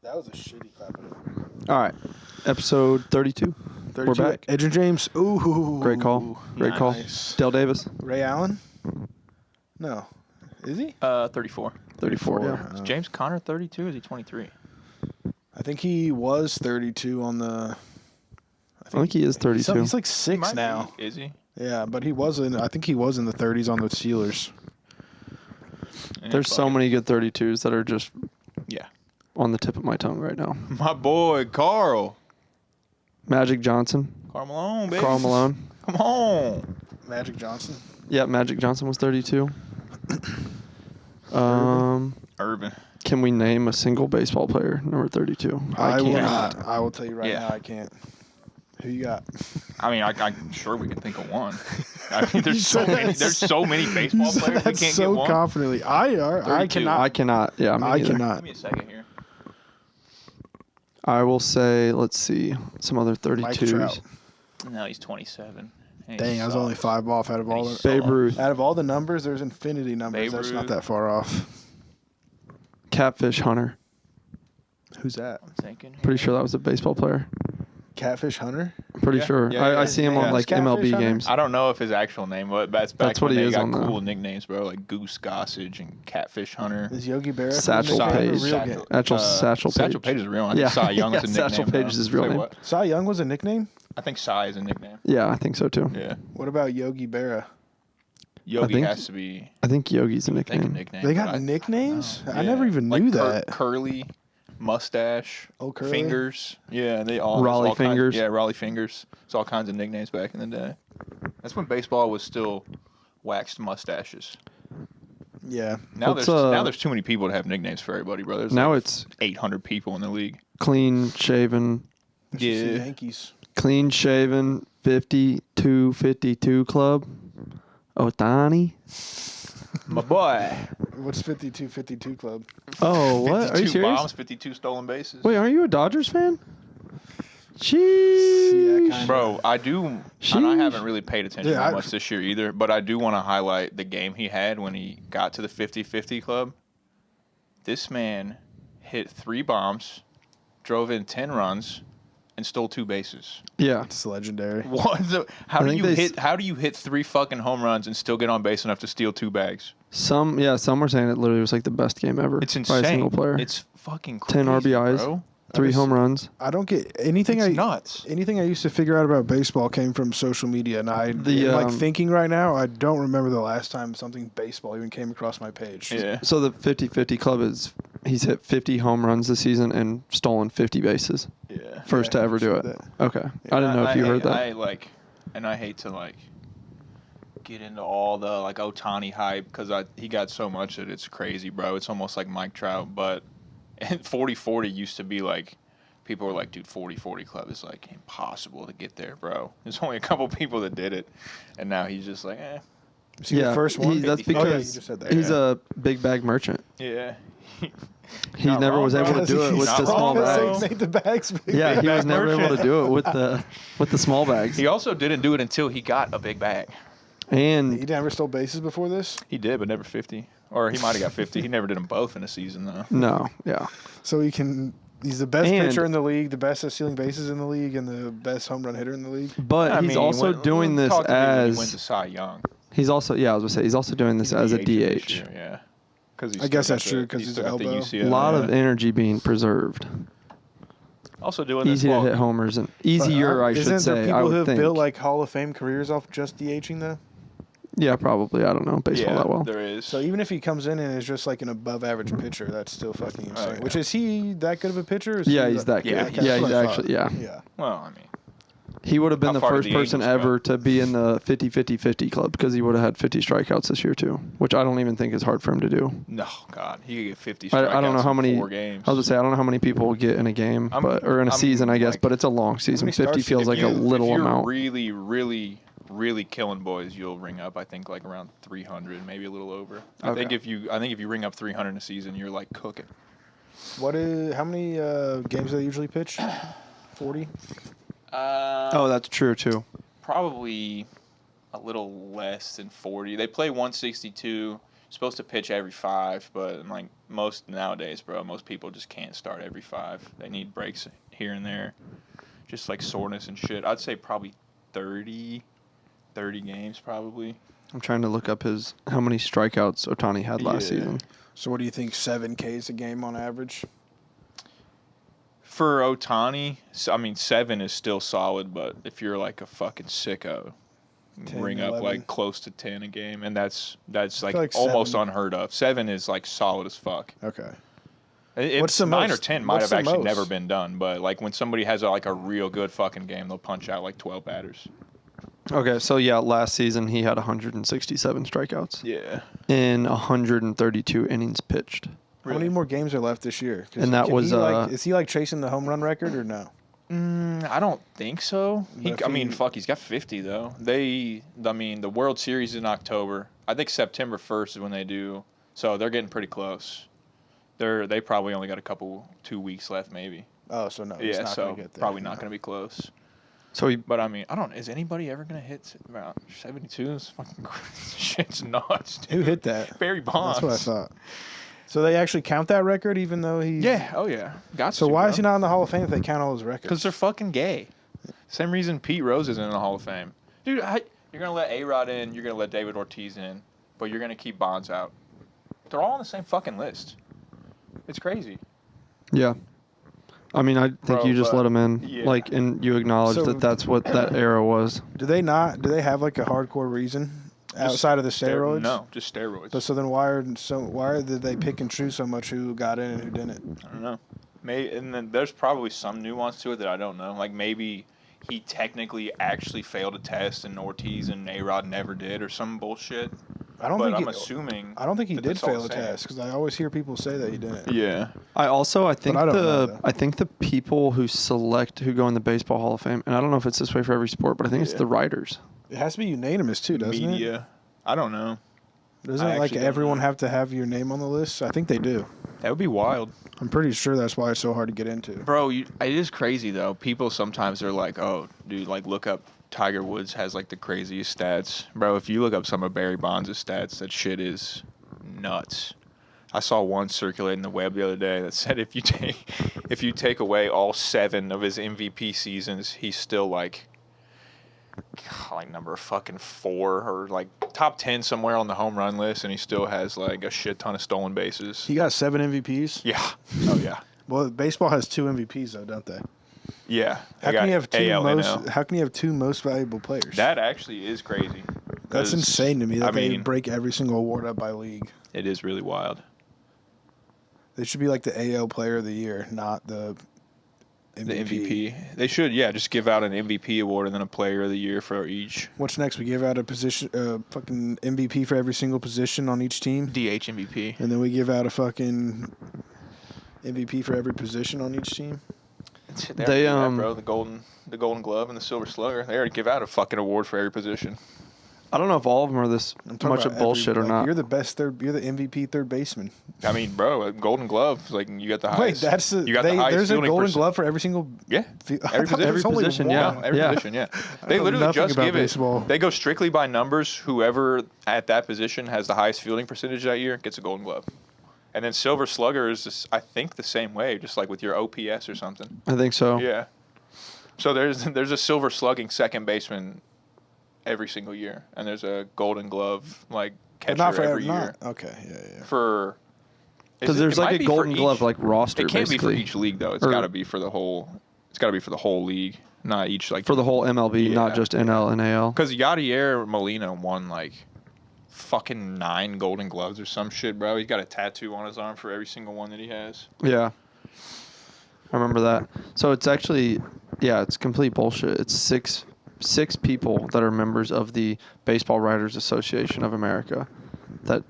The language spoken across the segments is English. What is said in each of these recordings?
That was a shitty clap. All right. Episode 32. We're back. Edge and James. Ooh. Great call. Great Nice. call. Dale Davis. Ray Allen? No. Is he? 34. 34, yeah. Is James Conner 32 or is he 23? I think he was 32 on the... I think he is 32. He's like 6 now. Is he? Yeah, but he was in... I think he was in the 30s on the Steelers. There's so many good 32s that are just on the tip of my tongue right now. My boy, Carl. Magic Johnson. Carl Malone, baby. Carl Malone. Come on. Magic Johnson. Yeah, Magic Johnson was 32. Urban. Can we name a single baseball player, number 32? I can't. will not. I will tell you right now, I can't. Who you got? I mean, I'm sure we can think of one. I mean, there's so many baseball players we can't get one. So confidently. I cannot. I cannot. Yeah, I cannot. Give me a second here. I will say, let's see, some other 32s. No, he's 27. Dang, I was only 5 off out of all the... Babe Ruth. Out of all the numbers, there's infinity numbers. That's not that far off. Catfish Hunter. Who's that? I'm thinking. Pretty sure that was a baseball player. Catfish Hunter? Pretty sure. Yeah, I see him on like MLB Hunter? games. I don't know if his actual name, but that's what when he they is got on the- cool nicknames, bro, like Goose Gossage and Catfish Hunter. Is Yogi Berra? Satchel Paige. Satchel Paige. Satchel Paige is real. I think Cy Young is a nickname. Satchel Paige is his real Say name. what? Cy Young was a nickname? I think Cy is a nickname. Yeah, I think so too. Yeah. What about Yogi Berra? Yogi has to be. I think Yogi's a I think a nickname. nickname. They got nicknames? I Yeah. never even Like knew that. Curly, mustache, Curly? fingers. Yeah, they all. Raleigh all Fingers. Kinds, yeah, Raleigh Fingers. It's all kinds of nicknames back in the day. That's when baseball was still waxed mustaches. Yeah. Now What's, there's too many people to have nicknames for everybody, bro. There's Now like it's 800 people in the league. clean shaven, It's just the Yankees. 52 club. Otani. My boy. What's 52 club? Oh, what? Are you 52 serious? bombs, 52 stolen bases. Wait, aren't you a Dodgers fan? Jeez. Yeah, kinda. Bro, I do, and I haven't really paid attention that much this year either, but I do want to highlight the game he had when he got to the 50-50 club. This man hit 3 bombs, drove in 10 runs, and stole 2 bases. Yeah. It's legendary. How do you hit 3 fucking home runs and still get on base enough to steal 2 bags? Some were saying it literally was like the best game ever. It's insane. By a single player. It's fucking crazy, 10 RBIs, bro. 3 home runs. I don't get anything. It's nuts. Anything I used to figure out about baseball came from social media, and thinking right now, I don't remember the last time something baseball even came across my page. Yeah. So the 50-50 club he's hit 50 home runs this season and stolen 50 bases. Yeah. First to ever do it. that. Okay. I didn't know if you heard that. I hate to get into all the Otani hype because he got so much that it's crazy, bro. It's almost like Mike Trout, but 40-40 used to be people were like, dude, 40-40 club is impossible to get there, bro. There's only a couple people that did it, and now he's just like, eh. Was he the first one? That's you because just said that. he's a big bag merchant. Yeah. He never was able to do it with the small bags. Make the bags big. Yeah, he was never able to do it with the small bags. He also didn't do it until he got a big bag. And He never stole bases before this? He did, but never 50. Or he might have got 50. He never did them both in a season, though. no, yeah. So he's the best pitcher in the league, the best at stealing bases in the league, and the best home run hitter in the league. But he's also doing this as he went to Cy Young. he's also he's also doing this as a DH. Year, yeah. I guess that's true because his elbow. A lot of energy being preserved. Also doing Easy this to hit homers and easier, I should Isn't say. there people I who would have think. built Hall of Fame careers off just DHing though? Yeah, probably. I don't know baseball that well. There is. So even if he comes in and is just an above average pitcher, that's still fucking insane. yeah. Which is he that good of a pitcher? Yeah, he's that good. Yeah, Yeah, he's actually Yeah. Well, I mean, He would have been How the far did first the person Angels go? ever to be in the 50-50-50 club because he would have had 50 strikeouts this year too, which I don't even think is hard for him to do. no, God, he could get 50 strikeouts I don't know how in many. 4 games. I was gonna say I don't know how many people will get in a game, or in a season, I guess. But it's a long season. many 50 starts- feels like a little if you're amount. really, really, really killing boys, you'll ring up. I think around 300, maybe a little over. I think if you ring up 300 in a season, you're cooking. How many games do they usually pitch? 40? Oh, that's true too. Probably a little less than 40. They play 162. Supposed to pitch every 5, but most nowadays, bro, most people just can't start every 5. They need breaks here and there. Just like soreness and shit. I'd say probably 30 games probably. I'm trying to look up how many strikeouts Ohtani had last season. So what do you think, 7 Ks a game on average? For Ohtani, I mean, 7 is still solid, but if you're like a fucking sicko, 10, bring 11. up like close to 10 a game, and that's like almost 7. unheard of. 7 is like solid as fuck. Okay. What's the 9 or 10 might have actually most? never been done, but like when somebody has like a real good fucking game, they'll punch out like 12 batters. Okay, so yeah, last season he had 167 strikeouts. Yeah. In 132 innings pitched. How many more games are left this year? And that was is he like chasing the home run record or no? I don't think so. He's got 50 though. The World Series is in October. I think September 1st is when they do. So they're getting pretty close. They probably only got 2 weeks left, maybe. Oh, so no. Yeah, not so gonna get there, probably not going to be close. So But I mean, is anybody ever going to hit about 72? This fucking shit's nuts. Dude. Who hit that? Barry Bonds. That's what I thought. So they actually count that record, even though he's... Yeah, oh yeah. So why is he not in the Hall of Fame if they count all his records? Because they're fucking gay. Same reason Pete Rose isn't in the Hall of Fame. Dude, you're going to let A-Rod in, you're going to let David Ortiz in, but you're going to keep Bonds out. They're all on the same fucking list. It's crazy. Yeah. I mean, I think you just let him in, and you acknowledge that's what that era was. Do they have like a hardcore reason outside of the steroids? No, just steroids. So then why did they pick and choose so much who got in and who didn't? I don't know. And then there's probably some nuance to it that I don't know. Like maybe he technically actually failed a test and Ortiz and A-Rod never did or some bullshit. I'm assuming. I don't think he did fail a test because I always hear people say that he didn't. Yeah. I think the people who go in the Baseball Hall of Fame, and I don't know if it's this way for every sport, but I think it's the writers. It has to be unanimous too, doesn't it? Media. I don't know. Doesn't everyone have to have your name on the list? I think they do. That would be wild. I'm pretty sure that's why it's so hard to get into. Bro, it is crazy though. People sometimes are like, "Oh, dude, like look up Tiger Woods has like the craziest stats." Bro, if you look up some of Barry Bonds' stats, that shit is nuts. I saw one circulating the web the other day that said if you take away all 7 of his MVP seasons, he's still like number fucking 4 or like top 10 somewhere on the home run list, and he still has like a shit ton of stolen bases. He got 7 MVPs? Yeah. Oh yeah. Well, baseball has 2 MVPs though, don't they? Yeah. How can you have 2 most valuable players? That actually is crazy. That's insane to me that they break every single award up by league. It is really wild. They should be like the AL Player of the Year, not the MVP. The MVP. They should, just give out an MVP award and then a Player of the Year for each. What's next? We give out a fucking MVP for every single position on each team? DH MVP. And then we give out a fucking MVP for every position on each team? Bro, the Golden Glove and the Silver Slugger. They already give out a fucking award for every position. I don't know if all of them are this much of bullshit or not. You're the best you're the MVP third baseman. I mean, bro, Golden Glove, like you got the highest. Wait, there's a Golden Glove for every single. Yeah, every position. Yeah, every position. Yeah, they literally just give baseball. They go strictly by numbers. Whoever at that position has the highest fielding percentage that year gets a Golden Glove. And then Silver Slugger is just, I think, the same way, just like with your OPS or something. I think so. Yeah. So there's a silver slugging second baseman every single year, and there's a Golden Glove like catcher every year. Okay, yeah. Because there's like a Golden Glove like roster. It can't basically. be for each league though. It's got to be for the whole. It's got to be for the whole league, not each like for the whole MLB, not just NL and AL. Because Yadier Molina won like fucking 9 Golden Gloves or some shit, bro. He's got a tattoo on his arm for every single one that he has. Yeah. I remember that. So it's actually, it's complete bullshit. It's six people that are members of the Baseball Writers Association of America that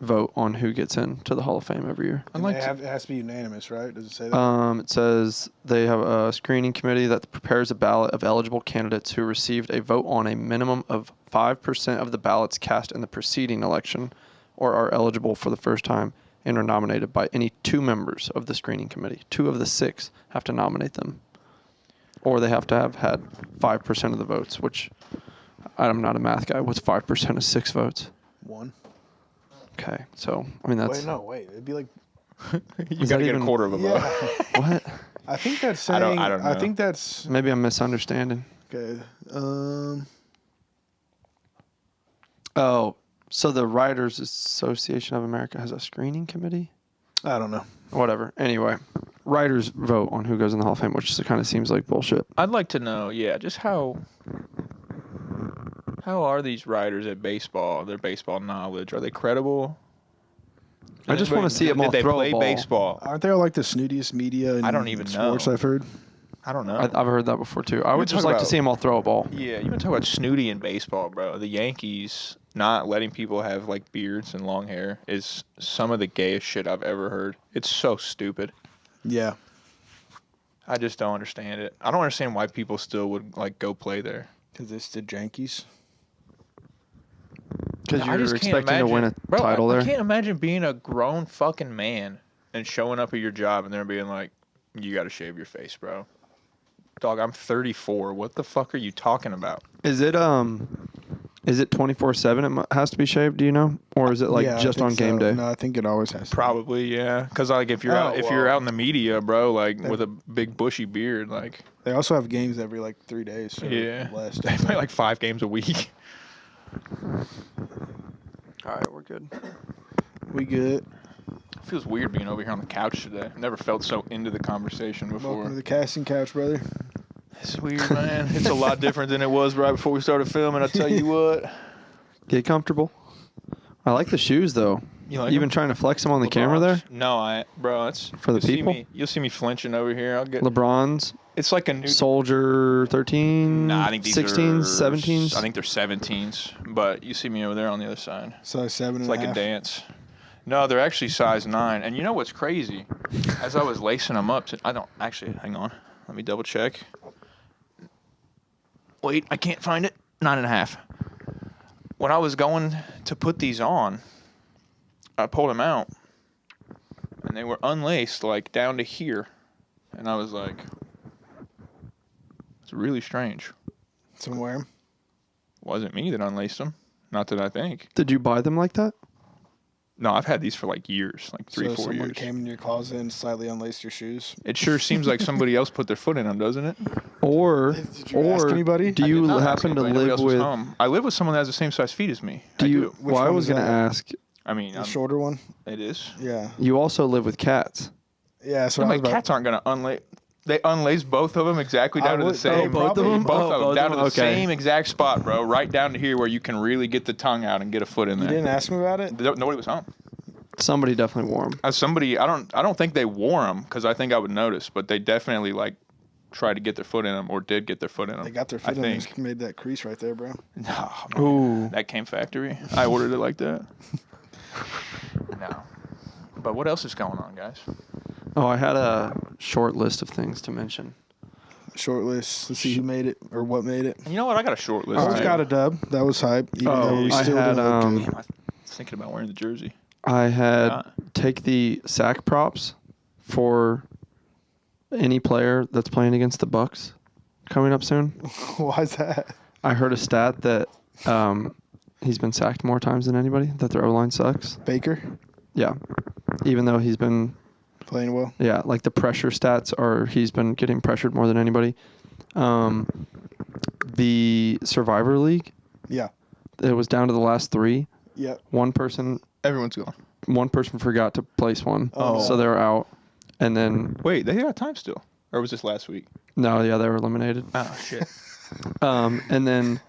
vote on who gets into the Hall of Fame every year. It has to be unanimous, right? Does it say that? It says they have a screening committee that prepares a ballot of eligible candidates who received a vote on a minimum of 5% of the ballots cast in the preceding election or are eligible for the first time and are nominated by any 2 members of the screening committee. 2 of the 6 have to nominate them. Or they have to have had 5% of the votes, which I'm not a math guy. What's 5% of 6 votes? 1. Okay, so, I mean, that's... Wait. It'd be like You got to get a quarter of a vote. What? I think that's saying. I don't know. I think that's Maybe I'm misunderstanding. okay. Oh, so the Writers Association of America has a screening committee? I don't know. Whatever. Anyway, writers vote on who goes in the Hall of Fame, which kind of seems like bullshit. I'd like to know, just how are these writers at baseball? Their baseball knowledge, are they credible? I just want to see them all Did they throw play a ball. baseball? Aren't they all like the snootiest media in I don't even sports? know. I've heard. I don't know. I've heard that before too. I would just talk like to about- see them all throw a ball. Yeah, you want to talk about snooty in baseball, bro. The Yankees not letting people have like beards and long hair is some of the gayest shit I've ever heard. It's so stupid. Yeah. I just don't understand it. I don't understand why people still would like go play there. Because it's the Yankees. Because I you're just can't expecting to win a Bro, title I there. can't imagine being a grown fucking man and showing up at your job and they're being like, "You got to shave your face, bro." Dog, I'm 34. What the fuck are you talking about? Is it 24/7? It has to be shaved. Do you know, or is it like Yeah, I just think on game so. day? No, I think it always has to. Probably, yeah. Because like if you're out in the media, bro, like with a big bushy beard, like They also have games every like 3 days. Or yeah, less. they play like 5 games a week. All right, we're good. We good. It feels weird being over here on the couch today. I've never felt so into the conversation before. Welcome to the casting couch, brother. It's weird, man. It's a lot different than it was right before we started filming. I tell you what. Get comfortable. I like the shoes though. You like You been them? trying to flex them on the camera there? No, bro. It's For the you'll people? You'll see me flinching over here. I'll get. LeBron's It's like a new. Soldier 13, Nah, I think these 16s, are 17s. I think they're 17s, but you see me over there on the other side. Size 7 It's and like a a half. dance. No, they're actually size 9. And you know what's crazy? As I was lacing them up, I don't actually. Hang on, let me double check. Wait, I can't find it. 9.5. When I was going to put these on, I pulled them out, and they were unlaced like down to here, and I was like, it's really strange. Somewhere. Wasn't me that unlaced them. Not that I think. Did you buy them like that? No, I've had these for like years, like 3, So 4 someone years. came in your closet and slightly unlaced your shoes. It sure seems like somebody else put their foot in them, doesn't it? Or Did you ask anybody? do I you did not ask happen to anybody. Nobody live else was with? home. I live with someone that has the same size feet as me. Do I you? do. Which Well, I one was is gonna that? ask. I mean, The shorter one? it is. Yeah. You also live with cats. Yeah, so No, I my was about, cats aren't gonna unlace. They unlace both of them exactly I down to the would- same. both of them? Both Oh, of them both down of to the them? Okay. same exact spot, bro. Right down to here where you can really get the tongue out and get a foot in You there. didn't ask me about it? Nobody was home. Somebody definitely wore them. As somebody, I don't think they wore them because I think I would notice, but they definitely like tried to get their foot in them or did get their foot in them. They got their I foot in think. Just made that crease right there, bro. No, man. Ooh. That came factory. I ordered it like that. No. But what else is going on, guys? Oh, I had a short list of things to mention. Short list. Let's see who made it or what made it. You know what? I got a short list. I always too. got a dub. That was hype. Even though we I still had, didn't look good. Damn, I was thinking about wearing the jersey. I had Yeah. take the sack props for any player that's playing against the Bucks coming up soon. Why's that? I heard a stat that he's been sacked more times than anybody. That their O-line sucks. Baker Yeah, even though he's been playing well. yeah, like the pressure stats are he's been getting pressured more than anybody. The Survivor League, Yeah. it was down to the last 3. Yep. One person Everyone's gone. forgot to place one, Oh. so they were out. And then Wait, they got time still. Or was this last week? no, yeah, they were eliminated. Oh, shit. And then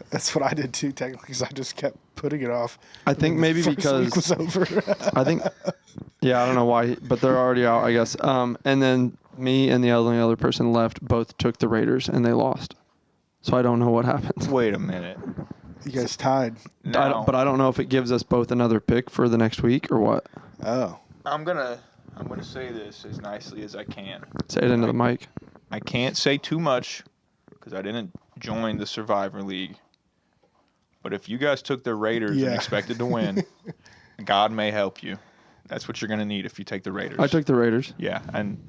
That's what I did too, technically, because I just kept putting it off. I think maybe First because week was over. I think, yeah, I don't know why, but they're already out, I guess. And then me and the only other person left both took the Raiders and they lost. So I don't know what happened. Wait a minute. You guys tied. But I don't know if it gives us both another pick for the next week or what. Oh. I'm gonna say this as nicely as I can. Say it into the mic. I can't say too much because I didn't join the Survivor League. But if you guys took the Raiders Yeah. and expected to win, God may help you. That's what you're gonna need if you take the Raiders. I took the Raiders. Yeah, and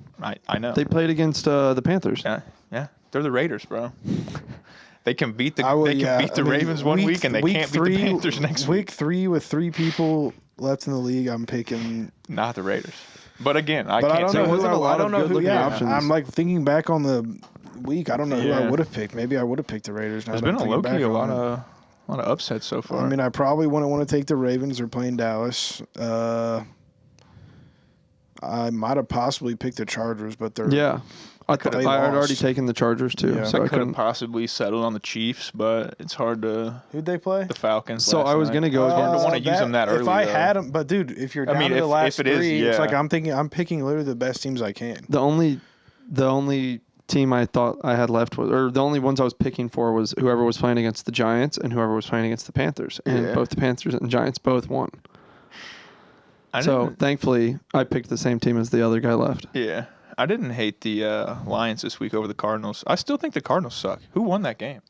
I know. They played against the Panthers. Yeah, they're the Raiders, bro. They can beat the I Ravens one week and they can't beat the Panthers next week week. 3 with 3 people left in the league, I'm picking. Not the Raiders. But again, I can't say who I don't know who. Yeah, options. I'm like thinking back on the week. I don't know who I would have picked. Maybe I would have picked the Raiders. There's been a lot of upsets so far. I mean, I probably wouldn't want to take the Ravens. They're playing Dallas. I might have possibly picked the Chargers, but they're I had already taken the Chargers too. Yeah. So I could have possibly settled on the Chiefs, but it's hard to. Who'd they play? The Falcons. So I was going to go against. against. I don't want to use them that early. If I had them, but dude, if you're down to the last three, it's like I'm picking literally the best teams I can. The only team I thought I had left was, or the only ones I was picking for was whoever was playing against the Giants and whoever was playing against the Panthers, and both the Panthers and Giants both won. So thankfully, I picked the same team as the other guy left. Yeah. I didn't hate the Lions this week over the Cardinals. I still think the Cardinals suck. Who won that game?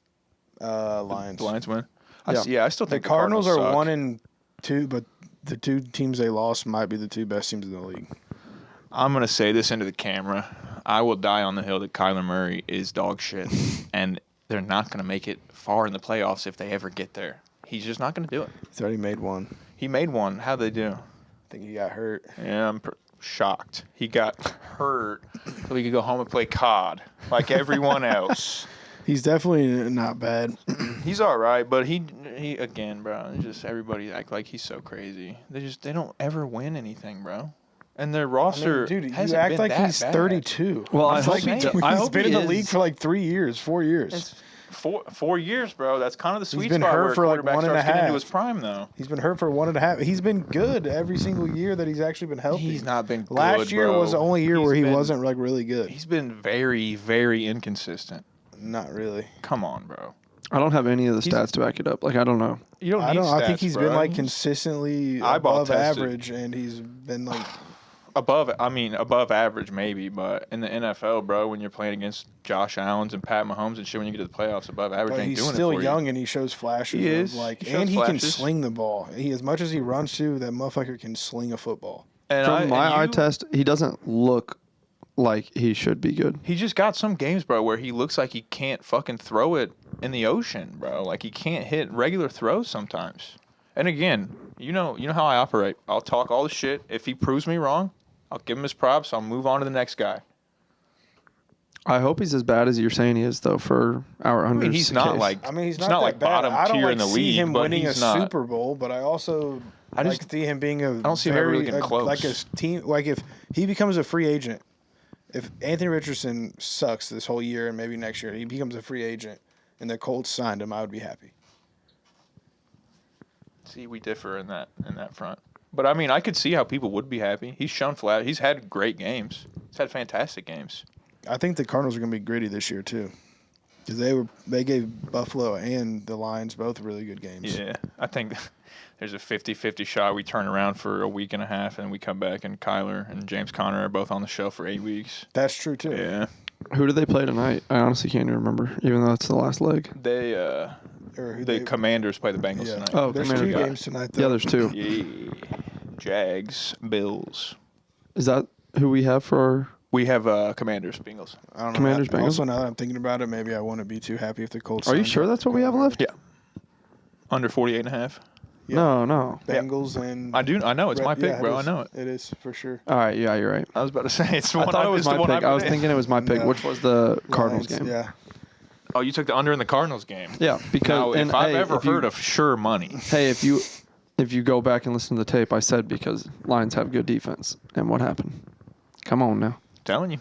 Lions. The Lions win? I still think the Cardinals are suck. 1-2, but the two teams they lost might be the two best teams in the league. I'm going to say this into the camera. I will die on the hill that Kyler Murray is dog shit, and they're not going to make it far in the playoffs if they ever get there. He's just not going to do it. He's already made one. He made one. How'd they do? I think he got hurt. Yeah, I'm shocked. He got hurt so he could go home and play COD like everyone else. He's definitely not bad. He's all right, but he again, bro. Just everybody act like he's so crazy. They don't ever win anything, bro. And their roster, dude, you hasn't act been like that he's bad. 32. Well, I hope he's been in the league for like 3 years, 4 years. It's 4 years, bro. That's kind of the sweet been spot hurt where a for like quarterback 1.5. starts getting into his prime, though. He's been hurt for 1.5. He's been good every single year that he's actually been healthy. He's not been good, Last year bro. was the only year where he wasn't like really good. He's been very, very inconsistent. Not really. Come on, bro. I don't have any of the stats to back it up. Like, I don't know. You don't. I Need don't. stats, I think he's bro. been like consistently Eyeball above tested. average, and he's been like above average maybe, but in the NFL, bro, when you're playing against Josh Allen's and Pat Mahomes and shit, when you get to the playoffs, above average But ain't he's doing still it for young you. and he shows flashes. He is. Of like, He shows and he can flashes. sling the ball. As much as he runs too, that motherfucker can sling a football. And From my eye test, he doesn't look like he should be good. he just got some games, bro, where he looks like he can't fucking throw it in the ocean, bro. Like he can't hit regular throws sometimes. And again, you know how I operate. I'll talk all the shit. If he proves me wrong, I'll give him his props. I'll move on to the next guy. I hope he's as bad as you're saying he is, though, for our under. I mean, he's not case. like He's not not like that bad. bottom I don't tier like in the see league, him but winning he's a not. Super Bowl, but I also see him being a. I don't see him ever really getting close. Like a team, like if he becomes a free agent, if Anthony Richardson sucks this whole year and maybe next year he becomes a free agent, and the Colts signed him, I would be happy. See, we differ in that front. But I mean, I could see how people would be happy. He's shown flat. He's had great games. He's had fantastic games. I think the Cardinals are going to be gritty this year too, because they gave Buffalo and the Lions both really good games. Yeah, I think there's a 50-50 shot we turn around for a week and a half and we come back and Kyler and James Conner are both on the show for 8 weeks. That's true too. Yeah. Who do they play tonight? I honestly can't even remember, even though it's the last leg. The Commanders play the Bengals tonight. Oh, there's Commanders. 2 games tonight. Though. Yeah, there's 2. Yeah. Jags, Bills. Is that who we have for our... We have Commanders, Bengals. I don't know. Commanders, Bengals? Also, now that I'm thinking about it, maybe I wouldn't be too happy if the Colts. Are you signed sure him. that's what we have left? Yeah. Under 48.5. Yeah. No. Bengals and I know it's my pick, yeah, bro. I is. know it. It is for sure. All right, yeah, you're right. I was about to say it's the I one. thought it was my pick. I was thinking it was my pick, No. which was the Cardinals Lions, game. Yeah. Oh, you took the under in the Cardinals game. Yeah, because Now, and if I've hey, ever if you- heard of sure money, Hey, if you go back and listen to the tape, I said because Lions have good defense, and what happened? Come on now. telling you,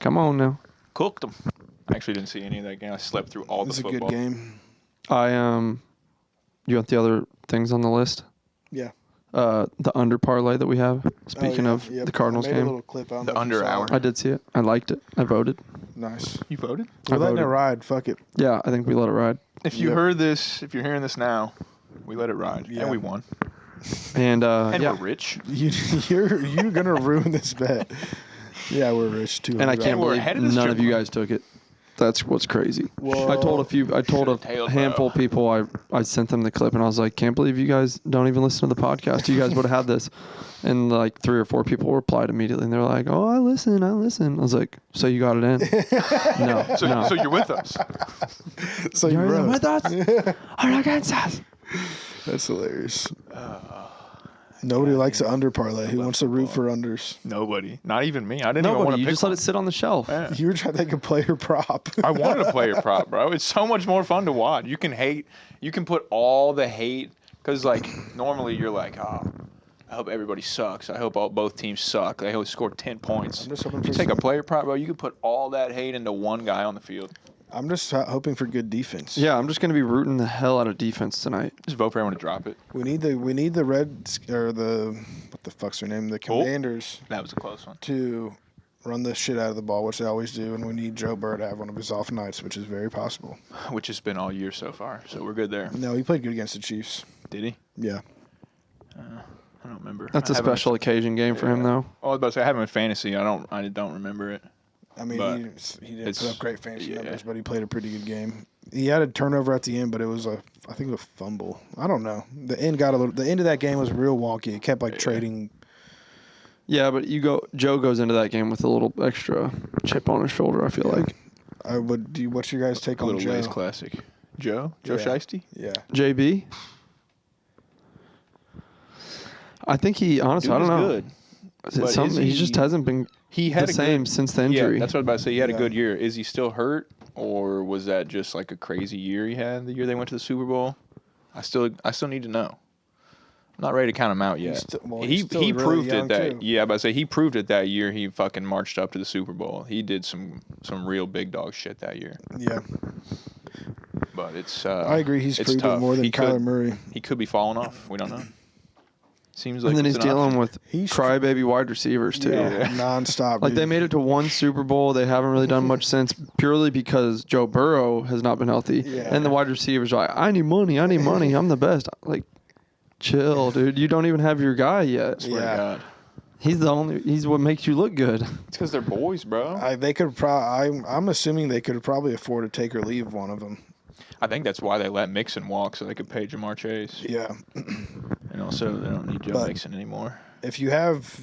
Come on now. cooked them. I actually didn't see any of that game. I slept through all It was the a football. good game. You want the other things on the list? Yeah. The under parlay that we have. Speaking of the Cardinals I made a game, little clip. I don't The know if you under saw hour. it. I did see it. I liked it. I voted. Nice. You voted? We're letting it voted. ride. Fuck it. Yeah, I think we let it ride. If you Yep. heard this, if you're hearing this now, we let it ride, Yeah. and we won, And and yeah, we're rich. You're gonna ruin this bet. Yeah, we're rich too. and I can't we're believe ahead of the none strip of you club. guys took it. That's what's crazy. Well, I told a tailed, handful of people. I sent them the clip, and I was like, "Can't believe you guys don't even listen to the podcast. You guys would have had this." And like 3 or 4 people replied immediately, and they're like, "Oh, I listen." I was like, "So you got it in?" No, no. So you're with us. So You're you're either with us or against us. That's hilarious. Nobody God, likes the dude. under parlay. Who love wants to root football. for unders? Nobody. Not even me. I didn't even want Nobody. to You pick just let one. it sit on the shelf. Yeah. You were trying to take a player prop. I wanted to play a prop, bro. It's so much more fun to watch. You can hate. You can put all the hate because, like, normally you're like, oh, I hope everybody sucks. I hope both teams suck. They only scored 10 points. I'm just hoping You for take a some- player prop, bro. You can put all that hate into one guy on the field. I'm just hoping for good defense. Yeah, I'm just going to be rooting the hell out of defense tonight. Just vote for everyone to drop it. We need the Reds or the what the fuck's their name? The Commanders That was a close one. to run the shit out of the ball, which they always do, and we need Joe Burrow to have one of his off nights, which is very possible. Which has been all year so far, so we're good there. No, he played good against the Chiefs. Did he? Yeah. I don't remember. That's a I have him in- special occasion game for him, Yeah. though. Oh, I was about to say I have him in fantasy. I don't remember it. I mean, But he didn't it's- put up great fantasy yeah. numbers, but he played a pretty good game. He had a turnover at the end, but it was I think it was a fumble. I don't know. The end of that game was real wonky. It kept like trading. Yeah, but Joe goes into that game with a little extra chip on his shoulder, I feel like. What's your guys' take A on little Joe? Lay's classic. Joe Yeah. Shiesty. Yeah. JB? I think honestly, I don't know. Good. Is it But something, is he just he- hasn't been He had the a same good, since the injury. Yeah, that's what I was about to say. He had Yeah. a good year. Is he still hurt, or was that just like a crazy year he had the year they went to the Super Bowl? I still need to know. I'm not ready to count him out yet. He's still he really proved young, it that too. yeah, but I say he proved it that year. He fucking marched up to the Super Bowl. He did some real big dog shit that year. Yeah. But it's I agree. He's it's proved it tough. more than He Kyler could- Murray. He could be falling off. We don't know. Seems like and then it's he's an dealing option. with He's- crybaby wide receivers, too. Yeah, nonstop. Like, they dude. made it to one Super Bowl. They haven't really done much since, purely because Joe Burrow has not been healthy. Yeah. And the wide receivers are like, I need money. I'm the best. Like, chill, dude. You don't even have your guy yet. Swear to Yeah. God. He's what makes you look good. It's because they're boys, bro. I'm assuming they could probably afford to take or leave one of them. I think that's why they let Mixon walk so they could pay Jamar Chase. Yeah. And also, they don't need Joe But- Mixon anymore. If you have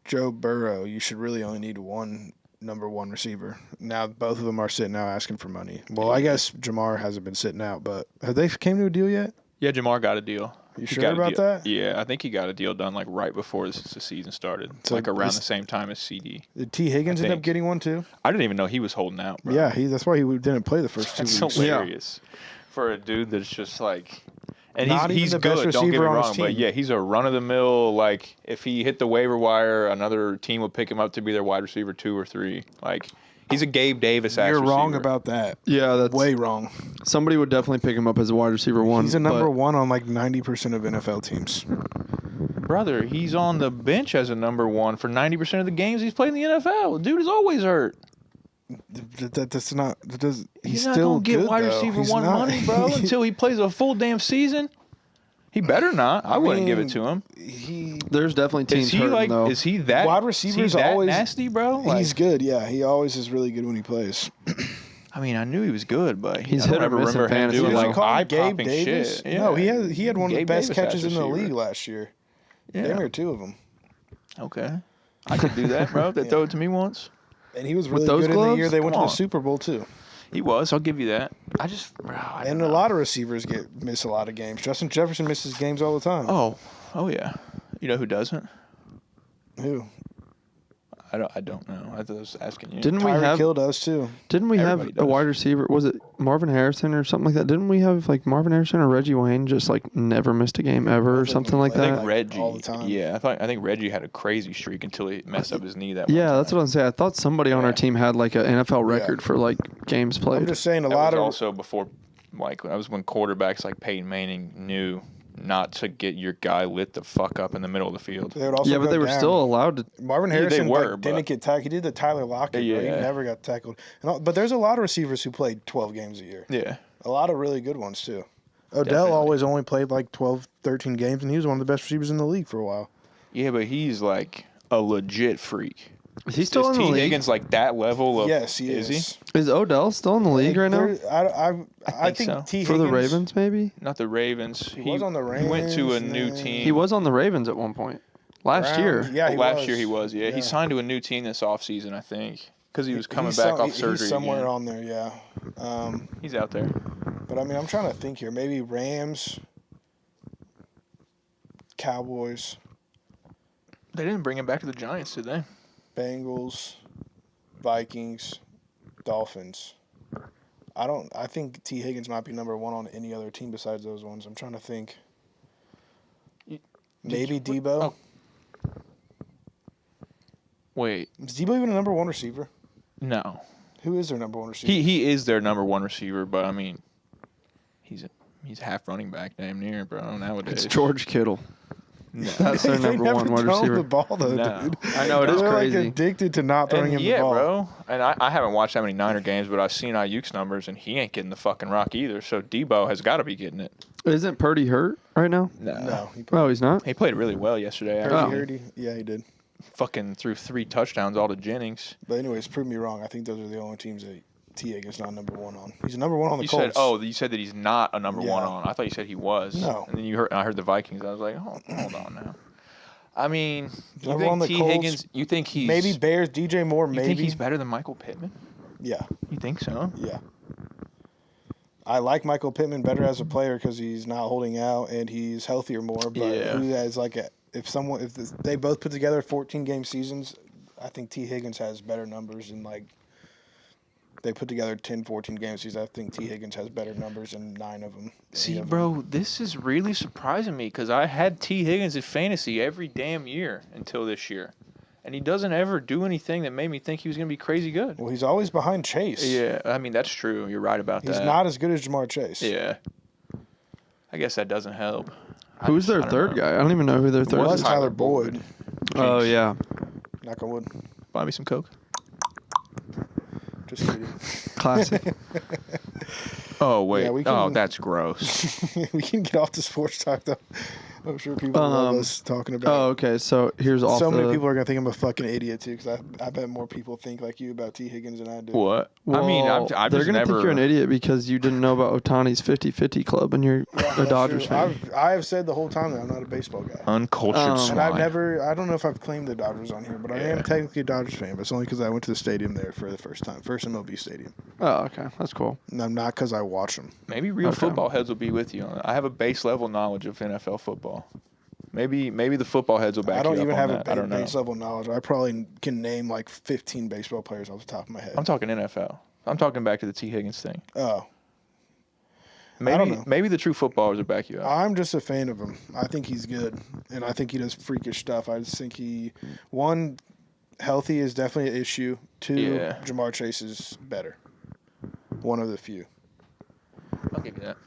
Joe Burrow, you should really only need one number one receiver. Now both of them are sitting out asking for money. Well, I guess Jamar hasn't been sitting out, but have they came to a deal yet? Yeah, Jamar got a deal. You He sure got a about deal. that? Yeah, I think he got a deal done like right before the season started, So like around is- the same time as CD. Did T. Higgins I end up think. getting one too? I didn't even know he was holding out, bro. Yeah, that's why he didn't play the first 2 That's weeks. hilarious for a dude that's just like, and Not even he's the best good. Don't get me receiver on his wrong, but team. yeah, he's a run of the mill. Like if he hit the waiver wire, another team would pick him up to be their wide receiver 2 or 3. Like he's a Gabe Davis. You're wrong about that. Yeah, that's Way wrong. somebody would definitely pick him up as a wide receiver one. He's a number but one on like 90% of NFL teams. Brother, he's on the bench as a number 1 for 90% of the games he's played in the NFL. Dude is always hurt. That's not. He's not still gonna get good, wide though. receiver He's 1 not. money, bro, until he plays a full damn season. He better not. I wouldn't give it to him. He There's definitely teams Is he hurting, like? though. Is he that? Wide is he receivers that always- nasty, bro. Like, he's good. Yeah, he always is really good when he plays. I mean, I knew he was good, but He's I don't hit or ever miss in remember him fantasy, doing though. like Call him eye-popping Davis? shit. No, Yeah. he had one of the Gabe best Davis catches in the receiver. league last year. Yeah. Damn near 2 of them. Okay. I could do that, bro. They Yeah. throw it to me once. And he was With really those good in the gloves? year they went to Come the on. Super Bowl too. He was. I'll give you that. I just, bro. I And don't a know. lot of receivers miss a lot of games. Justin Jefferson misses games all the time. Oh yeah. You know who doesn't? Who? I don't know. I was asking you. Didn't we Tyreek have Hill does too. Everybody a does. wide receiver? Was it Marvin Harrison or something like that? Didn't we have like Marvin Harrison or Reggie Wayne just like never missed a game ever or Both of something them like played I that? think like, Reggie. all the time. Yeah, I think Reggie had a crazy streak until he messed up his knee. That one Yeah, time. that's what I'm saying. I thought somebody on our Yeah. team had like an NFL record for like games I'm played. just saying a That lot was of also before, like that was when quarterbacks like Peyton Manning knew not to get your guy lit the fuck up in the middle of the field. they would also Yeah, but go they were down. still allowed to. Marvin Yeah, they Harrison were, like, didn't but- get tackled. He did the Tyler Lockett. Bro. He Yeah. never got tackled. But there's a lot of receivers who played 12 games a year. Yeah. A lot of really good ones too. Odell Definitely. always only played like 12, 13 games, and he was one of the best receivers in the league for a while. Yeah, but he's like a legit freak. Is he still Is in the T. league? Higgins like that level of? Yes, he is. he? Is Odell still in the league right now? I think so. T. For the Higgins- Ravens, maybe? Not the Ravens. He was on the He went to a Rams, new and team. He was on the Ravens at one point. Last year. Browns, Yeah, Last year he was. Yeah. Yeah. He signed to a new team this offseason, I think, because he was coming He's back some- off surgery. He's somewhere again. on there, yeah. He's out there. But I mean, I'm trying to think here. Maybe Rams, Cowboys. They didn't bring him back to the Giants, did they? Bengals, Vikings, Dolphins. I think T. Higgins might be number one on any other team besides those ones. I'm trying to think. Maybe Debo. Oh. Wait. Is Debo even a number one receiver? No. Who is their number one receiver? He is their number one receiver, but I mean, he's half running back, damn near, bro. Nowadays, It's George Kittle. No. That's their They number never one wide throw him receiver. the ball though, No. dude. I know, it is They're crazy. like addicted to not throwing And him yeah, the ball. bro. And I haven't watched that many Niner games, but I've seen Ayuk's numbers, and he ain't getting the fucking rock either. So Debo has got to be getting it. Isn't Purdy hurt right now? No, Oh, he's not? He played really well yesterday. Purdy Actually. hurt he? Yeah, he did. Fucking threw 3 touchdowns all to Jennings. But anyways, prove me wrong. I think those are the only teams that T. Higgins not number one on. He's number one on the Colts. You said that he's not a number one Yeah. on. I thought you said he was. No. And then I heard the Vikings. I was like, hold on now. I mean, you Number one on think the T. Colts, Higgins? You think he's maybe Bears, DJ Moore, You maybe. think he's better than Michael Pittman? Yeah, You think so? yeah. I like Michael Pittman better as a player because he's not holding out and he's healthier more. But Yeah. who has if they both put together 14-game seasons, I think T. Higgins has better numbers and they put together 10, 14 game seasons. I think T. Higgins has better numbers in 9 of them. See, bro, this is really surprising me because I had T. Higgins in fantasy every damn year until this year. And he doesn't ever do anything that made me think he was going to be crazy good. Well, he's always behind Chase. Yeah, I mean, that's true. You're right about He's that. not as good as Jamar Chase. Yeah. I guess that doesn't help. Who's their I don't third know. guy? I don't even know who their third Was is. Tyler Boyd. Oh, yeah. Knock on wood. Buy me some Coke. Just kidding. Classic. Oh, wait. Yeah, we can- Oh, that's gross. We can get off the sports talk, though. I'm sure people love us talking about Oh, okay. So here's off So the... many people are going to think I'm a fucking idiot, too, because I bet more people think like you about T. Higgins than I do. What? I mean, Well, I've they're just gonna never... think you're an idiot because you didn't know about Otani's 50-50 club and you're a That's Dodgers true. fan. I have said the whole time that I'm not a baseball guy. Uncultured And swine. And I don't know if I've claimed the Dodgers on here, but I am Yeah. technically a Dodgers fan, but it's only because I went to the stadium there for the first time. First MLB stadium. Oh, okay. That's cool. And I'm not because I watch them. Maybe real Okay. football heads will be with you on it. I have a base level knowledge of NFL football. Maybe the football heads will back I don't you up even on have that. I a don't know. base level knowledge. I probably can name like 15 baseball players off the top of my head. I'm talking NFL. I'm talking back to the T. Higgins thing. Oh, Maybe don't know. maybe the true footballers will back you up. I'm just a fan of him. I think he's good, and I think he does freakish stuff. I just think one, healthy is definitely an issue. Two, Yeah. Jamar Chase is better. One of the few. I'll give you that.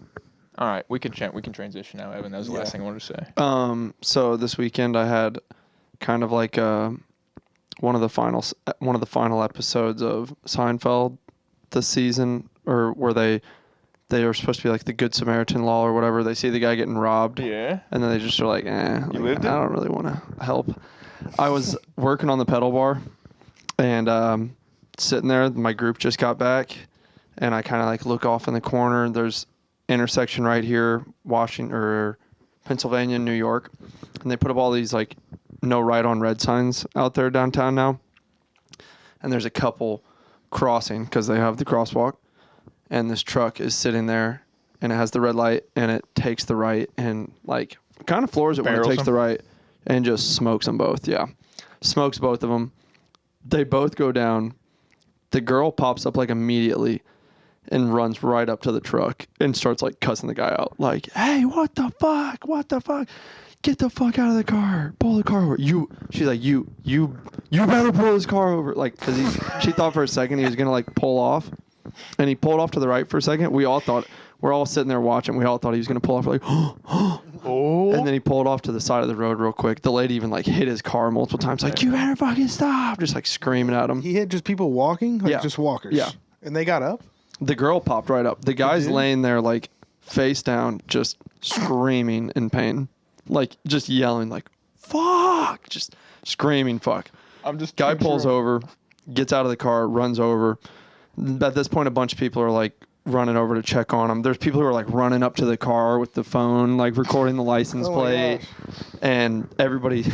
All right, we can transition now, Evan. That was the last thing I wanted to say. So this weekend I had kind of like one of the final episodes of Seinfeld this season, or where they are supposed to be like the Good Samaritan law or whatever. They see the guy getting robbed, Yeah. and then they just are like, lived it? I don't really want to help. I was working on the pedal bar, and sitting there. My group just got back, and I kind of like look off in the corner. There's intersection right here, Washington or Pennsylvania, New York, and they put up all these like no right on red signs out there downtown now. And there's a couple crossing because they have the crosswalk, and this truck is sitting there, and it has the red light, and it takes the right and like kind of floors it when it Barrels takes them? the right, and just smokes them both. Yeah, smokes both of them. They both go down. The girl pops up like immediately and runs right up to the truck and starts like cussing the guy out. Like, hey, what the fuck? What the fuck? Get the fuck out of the car. Pull the car over. She's like, you better pull this car over. Like, cause she thought for a second he was going to like pull off, and he pulled off to the right for a second. We're all sitting there watching. We all thought he was going to pull off like, Oh. and then he pulled off to the side of the road real quick. The lady even like hit his car multiple times. Like, you better fucking stop. Just like screaming at him. He hit just people walking, like Yeah. just walkers. Yeah. And they got up. The girl popped right up. The guy's did? laying there like face down, just screaming in pain. Like just yelling like, fuck. Just screaming fuck. I'm just Guy pulls over, gets out of the car, runs over. At this point, a bunch of people are like running over to check on him. There's people who are like running up to the car with the phone, like recording the license Oh my plate. gosh. And everybody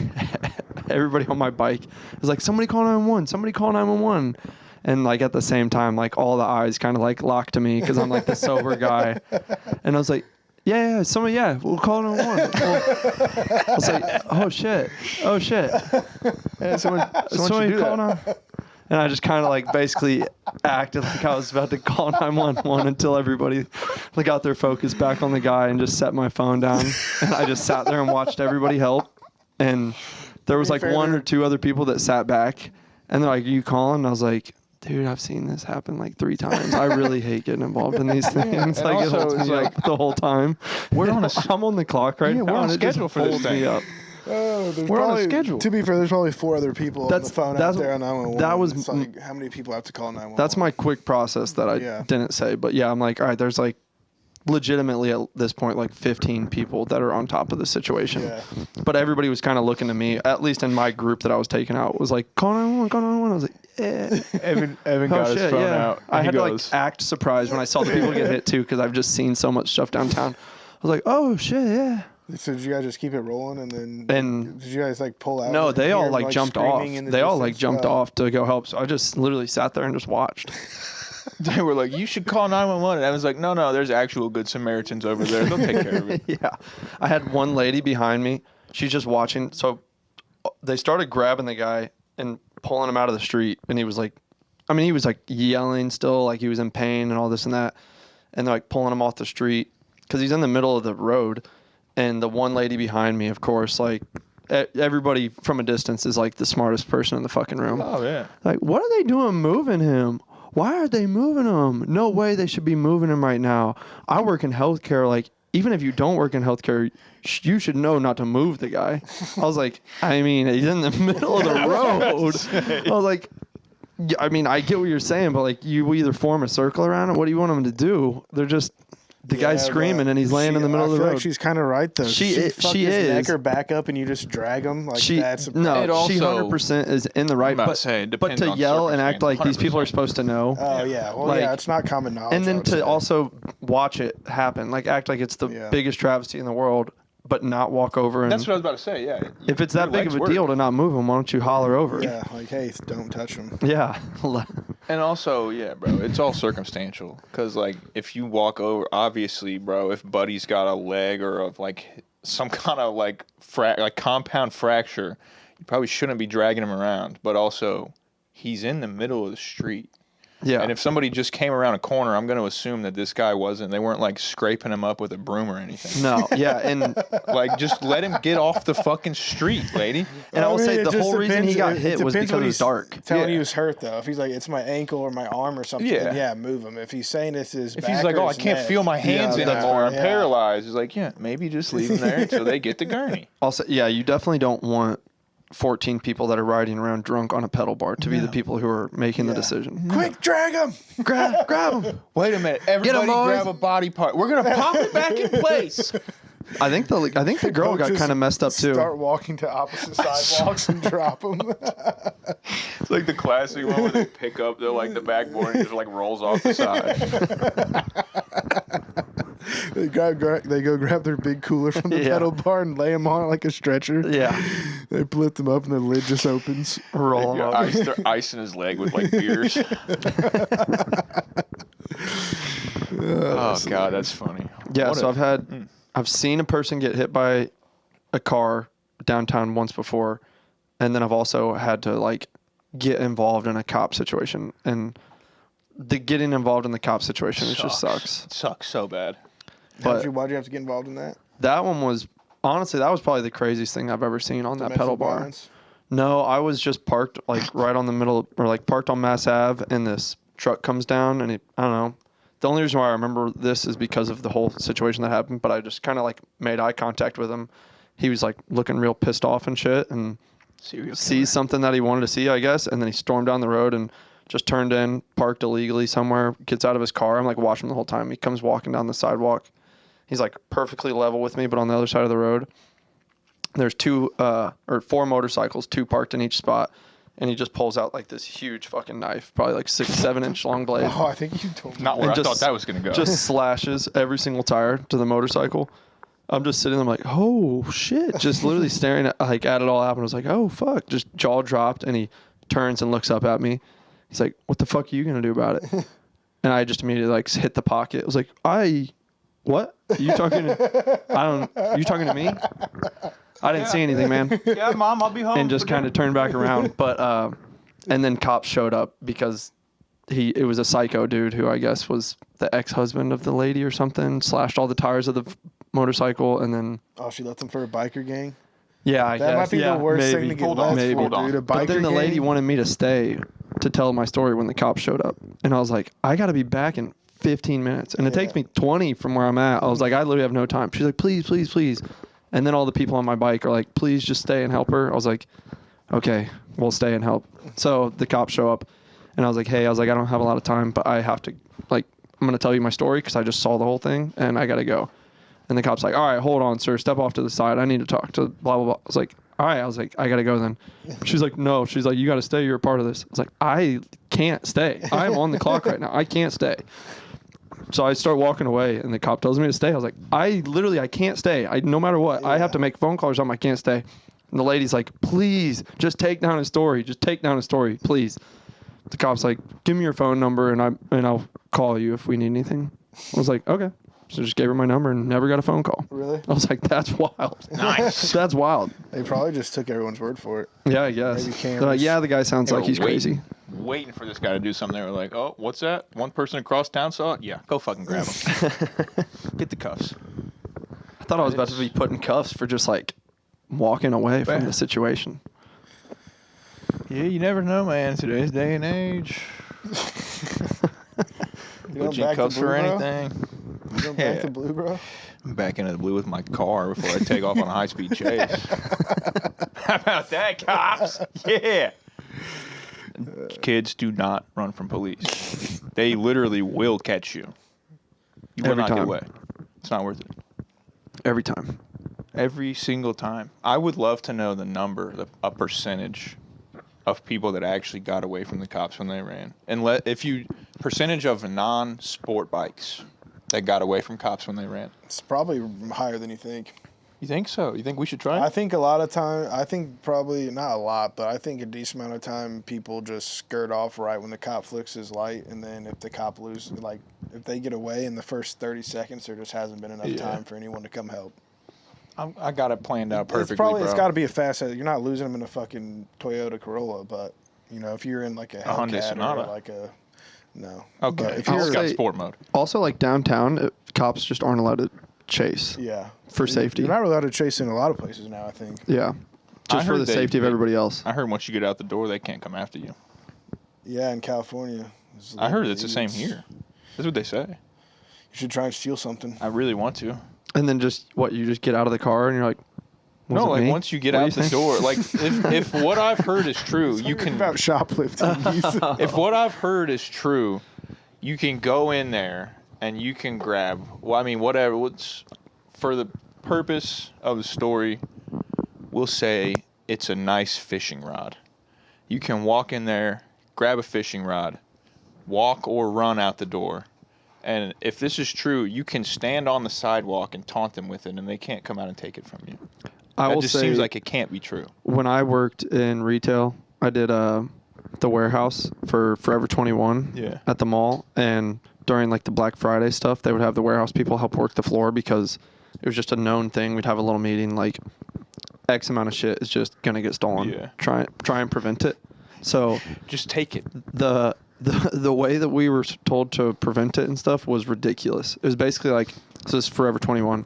on my bike is like, somebody call 911, somebody call 911. And like at the same time, like all the eyes kind of like locked to me because I'm like the sober guy. And I was like, Yeah, somebody, we'll call 911. Well, I was like, oh shit. Yeah, someone Somebody should do call that. 911. And I just kind of like basically acted like I was about to call 911 until everybody like got their focus back on the guy and just set my phone down. And I just sat there and watched everybody help. And there was like one or two other people that sat back. And they're like, "Are you calling?" And I was like, "Dude, I've seen this happen like 3 times. I really hate getting involved in these things. And Like it also, holds it's me like, up the whole time. I'm on the clock right now. we're on and it just schedule for this holds me thing. up. Oh, there's We're on a probably, schedule. To be fair, there's probably 4 other people on That's- the phone that's- out there on 911. that was- It's like, how many people have to call 911? That's my quick process that I Yeah. didn't say. But yeah, I'm like, all right, there's like legitimately at this point like 15 people that are on top of the situation. Yeah. But everybody was kind of looking to me, at least in my group that I was taking out, was like, call 911, call 911. I was like, Evan oh got his shit, phone yeah. out. I and had he to goes, like act surprised when I saw the people get hit too, because I've just seen so much stuff downtown. I was like, oh shit, yeah. So did you guys just keep it rolling and then did you guys like pull out? No, and they hear all them, like jumped off. screaming in the They all like distance? jumped off to go help. So I just literally sat there and just watched. They were like, "You should call 911." And I was like, "No, there's actual good Samaritans over there. They'll take care of it." Yeah. I had one lady behind me. She's just watching. So they started grabbing the guy and pulling him out of the street. And he was like, he was like yelling still, like he was in pain and all this and that. And they're like pulling him off the street because he's in the middle of the road. And the one lady behind me, of course, like everybody from a distance is like the smartest person in the fucking room. Oh yeah. Like, what are they doing moving him? Why are they moving him? No way they should be moving him right now. I work in healthcare. Like, even if you don't work in healthcare, you should know not to move the guy. I was like, he's in the middle of the road. I was like, yeah, I get what you're saying, but like, you either form a circle around it. What do you want them to do? They're just... The guy's screaming and he's laying in the middle of the I feel road. like she's kind of right though. She fuck is. his neck or back up and you just drag him like that's a no. It also- She 100% is in the right. about to But say, it but depends to on yell and act like these people are 100%. supposed to know. Oh yeah, well Like- yeah, it's not common knowledge. And I then would to say. also watch it happen, like act like it's the Yeah. biggest travesty in the world, but not walk over and. That's what I was about to say. Yeah. If it's that big of a deal to not move him, why don't you holler over? yeah, like hey, don't touch him. Yeah. And also, yeah, bro, it's all circumstantial. Because, like, if you walk over, obviously, bro, if Buddy's got a leg or of like some kind of like compound fracture, you probably shouldn't be dragging him around. But also, he's in the middle of the street. Yeah. And if somebody just came around a corner, I'm going to assume that this guy they weren't like scraping him up with a broom or anything. No. Yeah. And Like, just let him get off the fucking street, lady. I will say it the just whole reason he got it hit was depends because what it was he's dark. Telling Yeah. he was hurt though. If he's like it's my ankle or my arm or something, Yeah. then yeah, move him. If he's saying it's his If back he's like, or "Oh, I his can't neck, feel my hands yeah, that's anymore. right, I'm yeah. paralyzed." He's like, "Yeah, maybe just leave him there until they get the gurney." Also, yeah, you definitely don't want 14 people that are riding around drunk on a pedal bar to be the people who are making the Yeah. decision. Quick, drag him. Grab him. Wait a minute, everybody boys. grab a body part. We're gonna pop it back in place. I think the girl got Just kind of messed up too. Start walking to opposite sidewalks and drop him. It's like the classic one where they pick up the backboard and it just like rolls off the side. They go grab their big cooler from the Yeah. pedal bar and lay him on it like a stretcher. Yeah. They lift them up and the lid just opens. Roll him up. They're icing his leg with like beers. Oh god, that's funny. Yeah, What so a- I've seen a person get hit by a car downtown once before, and then I've also had to like get involved in a cop situation, and the getting involved in the cop situation it just sucks. It sucks so bad. But Why'd you have to get involved in that? that one was honestly that was probably the craziest thing I've ever seen on that pedal Domestic bar. violence? No, I was just parked like right on the middle, or like parked on Mass Ave, and this truck comes down, and I don't know. The only reason why I remember this is because of the whole situation that happened, but I just kind of like made eye contact with him. He was like looking real pissed off and shit, and sees something that he wanted to see, I guess, and then he stormed down the road and just turned in, parked illegally somewhere, gets out of his car. I'm like watching him the whole time. He comes walking down the sidewalk. He's like perfectly level with me, but on the other side of the road. There's 4 motorcycles, 2 parked in each spot, and he just pulls out like this huge fucking knife, probably like 6-7 inch long blade. Oh, I think you told me. Not where And I thought that was gonna go. Just slashes every single tire to the motorcycle. I'm just sitting there like, oh shit, just literally staring at it all happen. I was like, oh fuck, just jaw dropped, and he turns and looks up at me. He's like, what the fuck are you gonna do about it? And I just immediately like hit the pocket. I was like, What? You talking? You talking to me? I didn't see anything, man. Yeah, Mom, I'll be home. And just kind of turned back around, but and then cops showed up because it was a psycho dude who I guess was the ex-husband of the lady or something. Slashed all the tires of the motorcycle, and then she left him for a biker gang. yeah, I That guess might be yeah, the worst maybe. thing to get Hold on, left maybe. for, Hold on. dude. A biker But then the gang? lady wanted me to stay to tell my story when the cops showed up, and I was like, I got to be back in 15 minutes, and it takes me 20 from where I'm at. I was like, I literally have no time. She's like, please, please, please. And then all the people on my bike are like, please just stay and help her. I was like, okay, we'll stay and help. So the cops show up, and I was like, hey, I don't have a lot of time, but I have to, like, I'm going to tell you my story because I just saw the whole thing, and I got to go. And the cop's like, all right, hold on, sir. Step off to the side. I need to talk to blah, blah, blah. I was like, all right. I was like, I got to go then. She's like, no. She's like, you got to stay. You're a part of this. I was like, I can't stay. I'm on the clock right now. I can't stay. So I start walking away, and the cop tells me to stay. I was like, I can't stay. No matter what. I have to make phone calls or something. I can't stay. And the lady's like, please, just take down his story. Just take down his story, please. The cop's like, give me your phone number, and I'll call you if we need anything. I was like, okay. So just gave her my number and never got a phone call. Really? I was like, that's wild. Nice. That's wild. They probably just took everyone's word for it. Yeah, I guess. Maybe They're like, yeah, the guy sounds They like were he's crazy. Waiting for this guy to do something. They were like, oh, what's that? One person across town saw it? Yeah, go fucking grab him. Get the cuffs. I thought I was about to be put in cuffs for just like walking away from the situation. Yeah, you never know, man. Today's day and age. Put you in cuffs for anything. You going back to blue, bro? I'm back into the blue with my car before I take off on a high-speed chase. How about that, cops? Yeah. Kids do not run from police. They literally will catch you. You will Every not get time. away. It's not worth it. Every time. Every single time. I would love to know the number, a percentage of people that actually got away from the cops when they ran. And percentage of non-sport bikes that got away from cops when they ran. It's probably higher than you think. You think so? You think we should try it? I think a lot of time, probably not a lot, but I think a decent amount of time people just skirt off right when the cop flicks his light, and then if the cop loses, like if they get away in the first 30 seconds, there just hasn't been enough time for anyone to come help. I got it planned out perfectly, It's bro. got to be a fast. You're not losing them in a fucking Toyota Corolla, but if you're in like a Hyundai Hellcat Sonata. or like a no. Okay, But if it's you're got sport mode. Also, like downtown, cops just aren't allowed to chase for safety. You're not allowed to chase in a lot of places now, I think. Yeah. Just for heard the safety of everybody else. I heard once you get out the door, they can't come after you. Yeah, in California. I heard it's the same here. That's what they say. You should try and steal something. I really want to. And then you just get out of the car and you're like, No, like me? once you get What do out you the think? door, like if what I've heard is true, you can. About shoplifting. If what I've heard is true, you can go in there and you can grab. Well, I mean, whatever. What's for the purpose of the story? We'll say it's a nice fishing rod. You can walk in there, grab a fishing rod, walk or run out the door. And if this is true, you can stand on the sidewalk and taunt them with it, and they can't come out and take it from you. That just seems like it can't be true. When I worked in retail, I did the warehouse for Forever 21 at the mall. And during like the Black Friday stuff, they would have the warehouse people help work the floor because it was just a known thing. We'd have a little meeting like X amount of shit is just going to get stolen. Yeah. Try and prevent it. So Just take it. The way that we were told to prevent it and stuff was ridiculous. It was basically like, so this is Forever 21.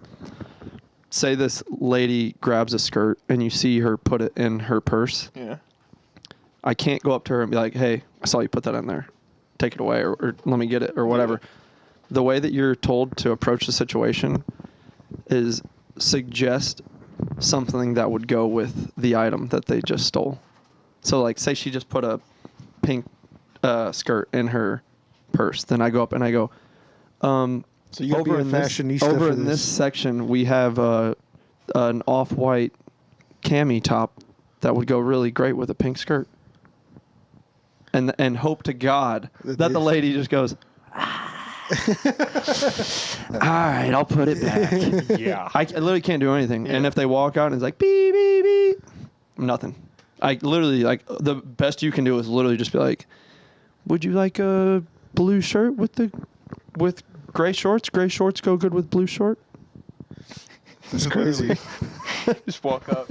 Say this lady grabs a skirt and you see her put it in her purse. Yeah. I can't go up to her and be like, hey, I saw you put that in there. Take it away or let me get it or whatever. Yeah. The way that you're told to approach the situation is suggest something that would go with the item that they just stole. So like say she just put a pink skirt in her purse. Then I go up and I go, So you gotta be a fashionista over for in this this. section, we have an off-white cami top that would go really great with a pink skirt. And hope to God that the lady just goes, all right, I'll put it back. Yeah. I literally can't do anything. And if they walk out and it's like, beep, beep, beep, nothing. I literally, like, the best you can do is literally just be like, would you like a blue shirt with gray shorts. Gray shorts go good with blue short. It's crazy. Just walk up.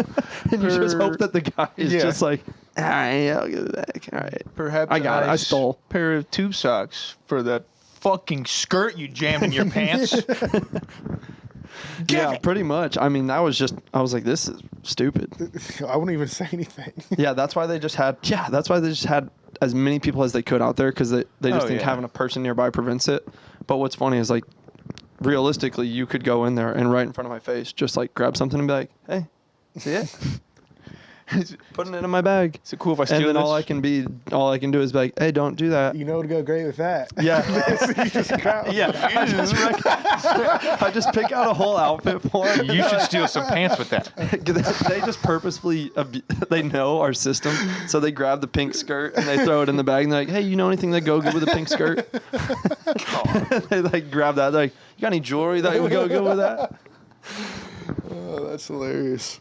And you just hope that the guy is just like, all right, I'll give it back. All right. Perhaps I got it. I stole. Pair of tube socks for that fucking skirt you jammed in your pants. Yeah, pretty much. I mean, I was like, this is stupid. I wouldn't even say anything. Yeah, that's why they just had as many people as they could out there because they just think having a person nearby prevents it. But what's funny is, like, realistically, you could go in there and right in front of my face just, like, grab something and be like, hey, see it? Putting it in my bag. Is it cool if I steal and then this? all I can do is be like, hey, don't do that. You know what would go great with that? Yeah. You just grab- Yeah. I just pick out a whole outfit for him. You should steal some pants with that. They just purposefully, they know our system, so they grab the pink skirt and they throw it in the bag and they're like, hey, you know anything that go good with a pink skirt? They like grab that. They're like, you got any jewelry that would go good with that? Oh, that's hilarious.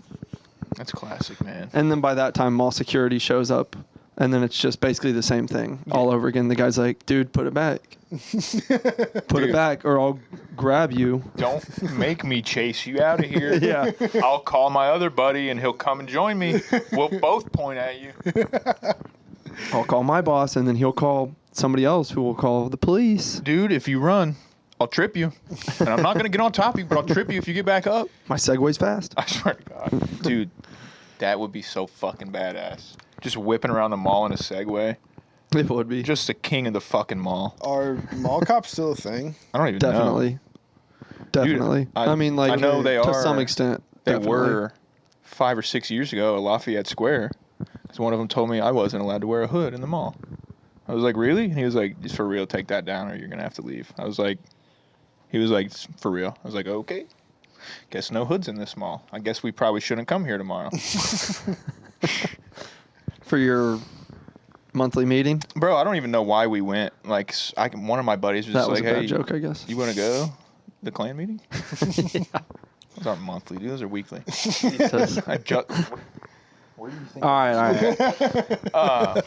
That's classic, man. And then by that time, mall security shows up, and then it's just basically the same thing all over again. The guy's like, dude, put it back. Put it back, or I'll grab you. Don't make me chase you out of here. Yeah. I'll call my other buddy, and he'll come and join me. We'll both point at you. I'll call my boss, and then he'll call somebody else who will call the police. Dude, if you run, I'll trip you. And I'm not going to get on top of you, but I'll trip you if you get back up. My Segway's fast. I swear to God. Dude, that would be so fucking badass. Just whipping around the mall in a Segway. It would be. Just the king of the fucking mall. Are mall cops still a thing? I don't even know. Definitely. Dude, I mean, like, I know they to are. some extent. They definitely. were 5 or 6 years ago at Lafayette Square. Because one of them told me I wasn't allowed to wear a hood in the mall. I was like, really? And he was like, just for real, take that down or you're going to have to leave. He was like, for real. I was like, okay. Guess no hoods in this mall. I guess we probably shouldn't come here tomorrow. For your monthly meeting? Bro, I don't even know why we went. Like, one of my buddies was That just was like, a bad hey, joke, I guess. You want to go? The Klan meeting? Yeah. Those aren't monthly, dude. Those are weekly. Jesus. I just... What do you think? All right.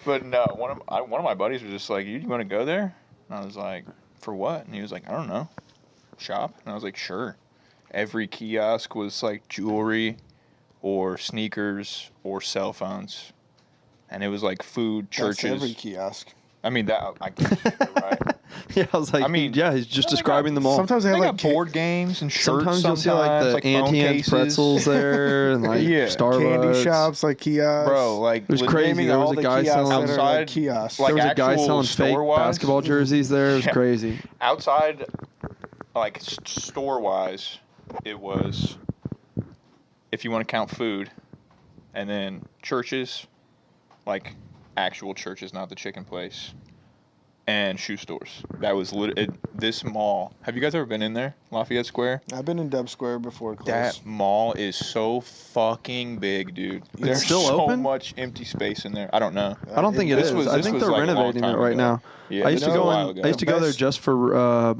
But no, one of my buddies was just like, you want to go there? And I was like, for what? And he was like, I don't know. Shop? And I was like, sure. Every kiosk was like jewelry or sneakers or cell phones. And it was like food, churches. That's every kiosk. I mean, I guess you're right. Yeah, I was like, he's just describing them all. Sometimes they have They like got board games and shirts. Sometimes you'll see like the Auntie Anne's pretzels there and like Starbucks. candy shops, like kiosks. Bro, like It was crazy. There was a guy selling outside kiosks. like there was a guy actual selling fake store-wise? basketball jerseys there. It was crazy. Outside, like store-wise, it was, if you want to count food, and then churches, like actual churches, not the chicken place, and shoe stores. That was this mall. Have you guys ever been in there, Lafayette Square? I've been in Dub Square before it closed. That mall is so fucking big, dude. There's still so open? much empty space in there. I don't know. I don't think it This is. was- I this think was they're like a long renovating it time right ago. now. Yeah, I used to this was a while go ago. I used to go there Best- just for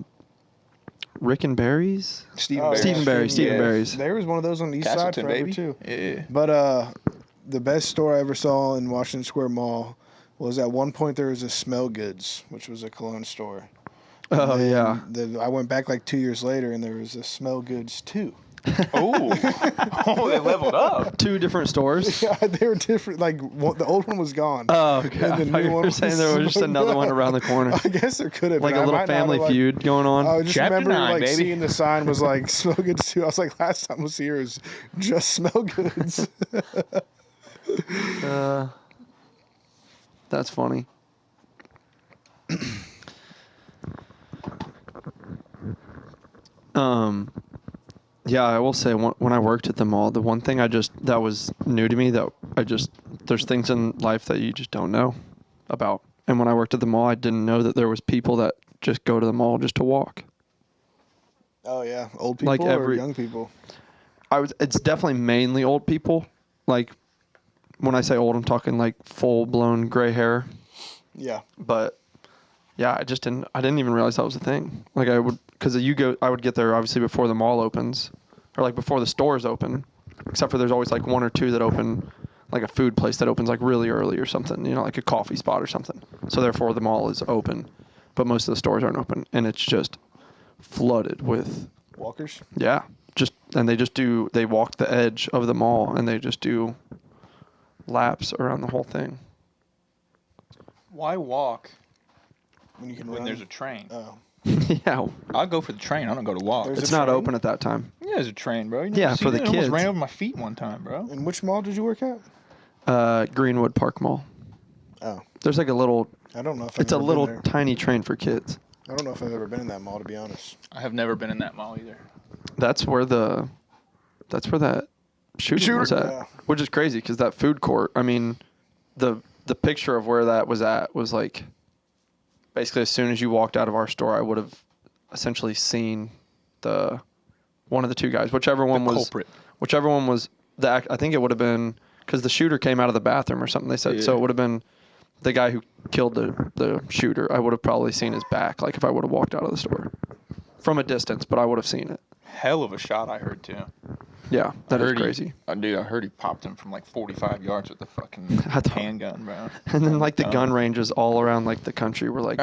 Rick and Barry's. Stephen Stephen Barry. Stephen Barry's. There was one of those on the east side Castleton, forever baby. too. Yeah. But the best store I ever saw in Washington Square Mall was at one point there was a Smell Goods, which was a cologne store. Oh And yeah. then I went back like 2 years later, and there was a Smell Goods too. Oh, they leveled up. 2 different stores. Yeah, they were different. Like the old one was gone. Oh, okay. And the I thought new you one were saying was there was just smoked another one up. around the corner. I guess there could have Like been. a I little might not have, family like- feud going on. I just Chapter remember 9, like baby. seeing the sign was like Smell Goods too. I was like, last time I was here it was just Smell Goods. That's funny. Yeah, I will say when I worked at the mall, the one thing that was new to me there's things in life that you just don't know about. And when I worked at the mall, I didn't know that there was people that just go to the mall just to walk. Oh yeah, old people Like or young people. It's definitely mainly old people. Like when I say old, I'm talking like full blown gray hair. Yeah. But yeah, I didn't even realize that was a thing. Like I would get there obviously before the mall opens or like before the stores open, except for there's always like 1 or 2 that open, like a food place that opens like really early or something, like a coffee spot or something. So therefore the mall is open. but most of the stores aren't open, and it's just flooded with Walkers. they walk the edge of the mall and they just do laps around the whole thing. Why walk When you can when run. there's a train? Oh. Yeah, I'll go for the train. I don't go to walk. There's it's a not train? open at that time. Yeah, there's a train, bro. You Yeah, never for seen the it? It almost kids. ran over my feet one time, bro. And which mall did you work at? Greenwood Park Mall. Oh. There's like a little. I don't know if I've It's a ever little been there. tiny train for kids. I don't know if I've ever been in that mall, to be honest. I have never been in that mall either. That's where that shooting was at, Yeah. which is crazy because that food court. I mean, the picture of where that was at was like basically as soon as you walked out of our store, I would have essentially seen one of the two guys, whichever one was I think it would have been because the shooter came out of the bathroom or something. They said so. It would have been the guy who killed the shooter. I would have probably seen his back, like if I would have walked out of the store from a distance, but I would have seen it. Hell of a shot, I heard, too. Yeah, that is crazy. Dude, I heard he popped him from like 45 yards with the fucking handgun, bro. And then like the gun ranges all around like the country were like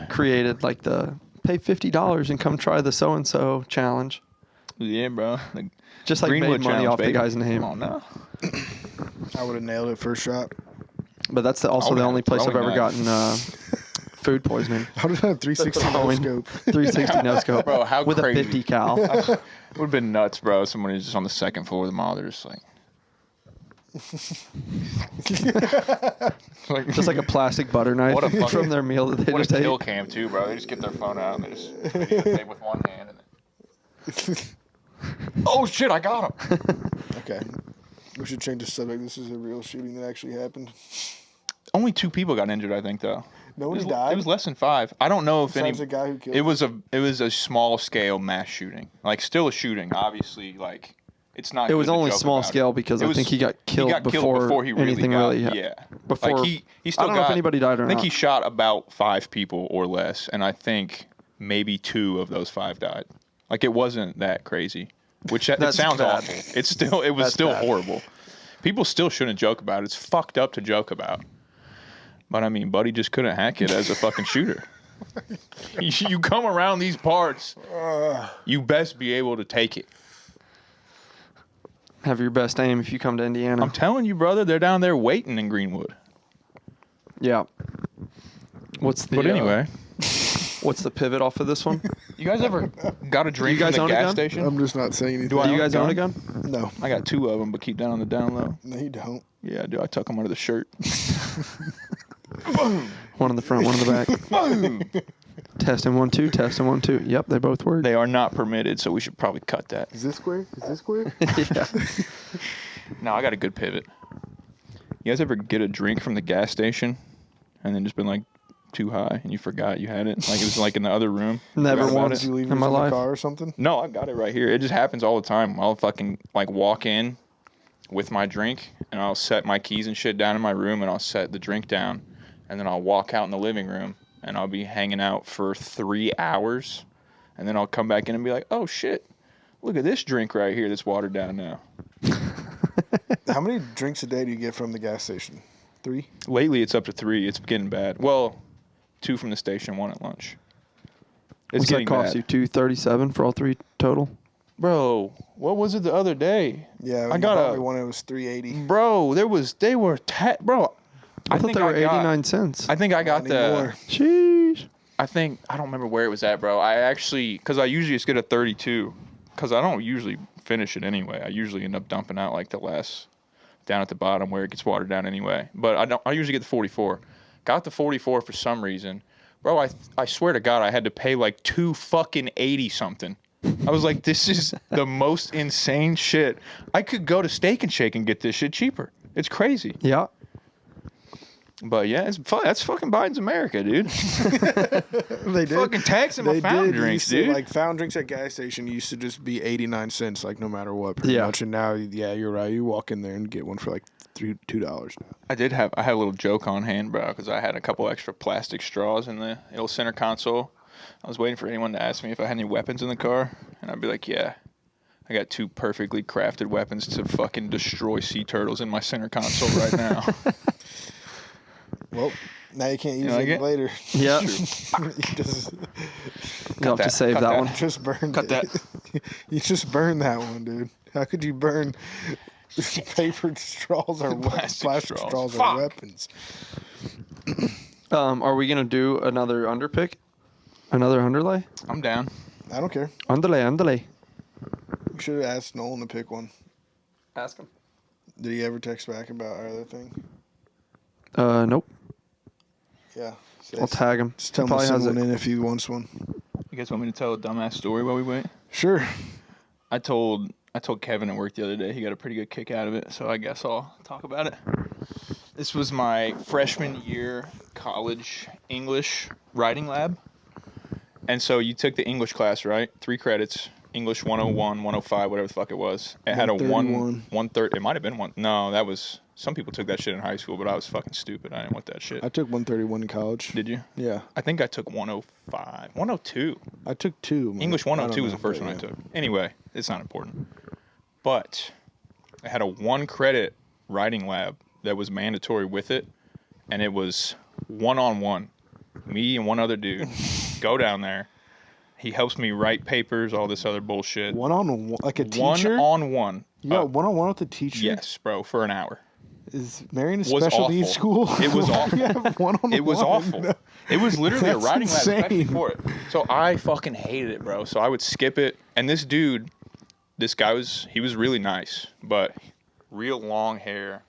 created like the pay $50 and come try the so and so challenge. Yeah, bro. The Just like Greenwood made money challenge, off baby. the guy's name. Come on now. I would have nailed it first shot. But that's also the only place I've ever gotten food poisoning. I would have had 360 no Throwing scope. 360 no scope. Bro, how with crazy. a 50 cal. It would have been nuts, bro. Someone who's just on the second floor of the mall. They're just like, Just like a plastic butter knife What a fucking- from their meal that they what just a ate. kill cam too, bro. They just get their phone out and they just videotape with one hand. And then, oh shit, I got him. Okay. We should change the subject. This is a real shooting that actually happened. Only 2 people got injured, I think, though. Nobody It was, died. It was less than 5. I don't know if any. Besides the guy who killed It was a small scale mass shooting. Like still a shooting, obviously. Like it's not. It was good to only joke small about scale it. because It I was- think he got killed before he anything got, really yeah. Before Like he still I don't know if anybody died or I think not. he shot about 5 people or less, and I think maybe 2 of those 5 died. Like it wasn't that crazy, which it That's sounds bad. awful. It was That's still bad. horrible. People still shouldn't joke about it. It's fucked up to joke about. But I mean, Buddy just couldn't hack it as a fucking shooter. You come around these parts, you best be able to take it. Have your best aim if you come to Indiana. I'm telling you, brother, they're down there waiting in Greenwood. Yeah. What's the But anyway, what's the pivot off of this one? you guys ever got a drink You guys from own the a gas gun? station? I'm just not saying anything. Do I Do you own a guys own a gun? gun? No. I got 2 of them, but keep that on the down low. No, you don't. Yeah, I do. I tuck them under the shirt. One in the front, one in the back. Boom. Testing 1 2, testing 1 2. Yep, they both work. They are not permitted, so we should probably cut that. Is this square? Is this square? Yeah. No, I got a good pivot. You guys ever get a drink from the gas station and then just been like too high and you forgot you had it? Like it was like in the other room. Never Forgot about once. Did you leave In yours my in the life. car or something? No, I got it right here. It just happens all the time. I'll fucking like walk in with my drink and I'll set my keys and shit down in my room and I'll set the drink down and then I'll walk out in the living room and I'll be hanging out for 3 hours and then I'll come back in and be like, oh shit, look at this drink right here that's watered down now. How many drinks a day do you get from the gas station? 3? Lately it's up to 3. It's getting bad. Well, 2 from the station, 1 at lunch. It's What's that getting cost bad. you? $237 for all 3 total? Bro, what was it the other day? Yeah, I got probably a one. It was 380. bro. Bro. I thought they were 89 cents. I think I got Not the. anymore. Sheesh. I don't remember where it was at, bro. I actually, because I usually just get a 32, because I don't usually finish it anyway. I usually end up dumping out like the last down at the bottom where it gets watered down anyway. But I usually get the 44. Got the 44 for some reason, bro. I swear to God, I had to pay like $2.80 something. I was like, this is the most insane shit. I could go to Steak and Shake and get this shit cheaper. It's crazy. Yeah. But yeah, that's fucking Biden's America, dude. They did. Fucking taxing my They fountain did. drinks, Used to, dude. like fountain drinks at gas station used to just be 89 cents, like no matter what, pretty Yeah. much. And now, yeah, you're right. You walk in there and get one for like $2 now. I had a little joke on hand, bro, because I had a couple extra plastic straws in the old center console. I was waiting for anyone to ask me if I had any weapons in the car, and I'd be like, yeah. I got 2 perfectly crafted weapons to fucking destroy sea turtles in my center console right now. Well, Now you can't use You like it it? later. Yeah. You'll have to save Cut that that. one. You just burned Cut it. that. You just burned that one, dude. How could you burn paper straws or plastic straws Fuck. or weapons? Are we gonna do another underpick? Another underlay? I'm down. I don't care. Underlay. We should have asked Nolan to pick one. Ask him. Did he ever text back about our other thing? Nope. Yeah. I'll tag him. Just tell him Probably to send has one it. in if he wants one. You guys want me to tell a dumbass story while we wait? Sure. I told Kevin at work the other day. He got a pretty good kick out of it, so I guess I'll talk about it. This was my freshman year college English writing lab. And so you took the English class, right? 3 credits. English 101, 105, whatever the fuck it was. It had a 130. It might have been one. No, that was... Some people took that shit in high school, but I was fucking stupid. I didn't want that shit. I took 131 in college. Did you? Yeah. I think I took 105. 102. I took 2. English I 102 don't was the know, first but one I yeah. took. Anyway, it's not important. But I had a 1 credit writing lab that was mandatory with it, and it was one-on-one. Me and one other dude go down there. He helps me write papers, all this other bullshit. One-on-one? Like a teacher? One-on-one. You got one-on-one with the teacher? Yes, bro, for an hour. Is Marion a Was special needs awful. school? It was awful. You have one-on-one? It was awful. It was literally a That's writing lab especially insane. for it. So I fucking hated it, bro. So I would skip it. And this dude, he was really nice, but real long hair,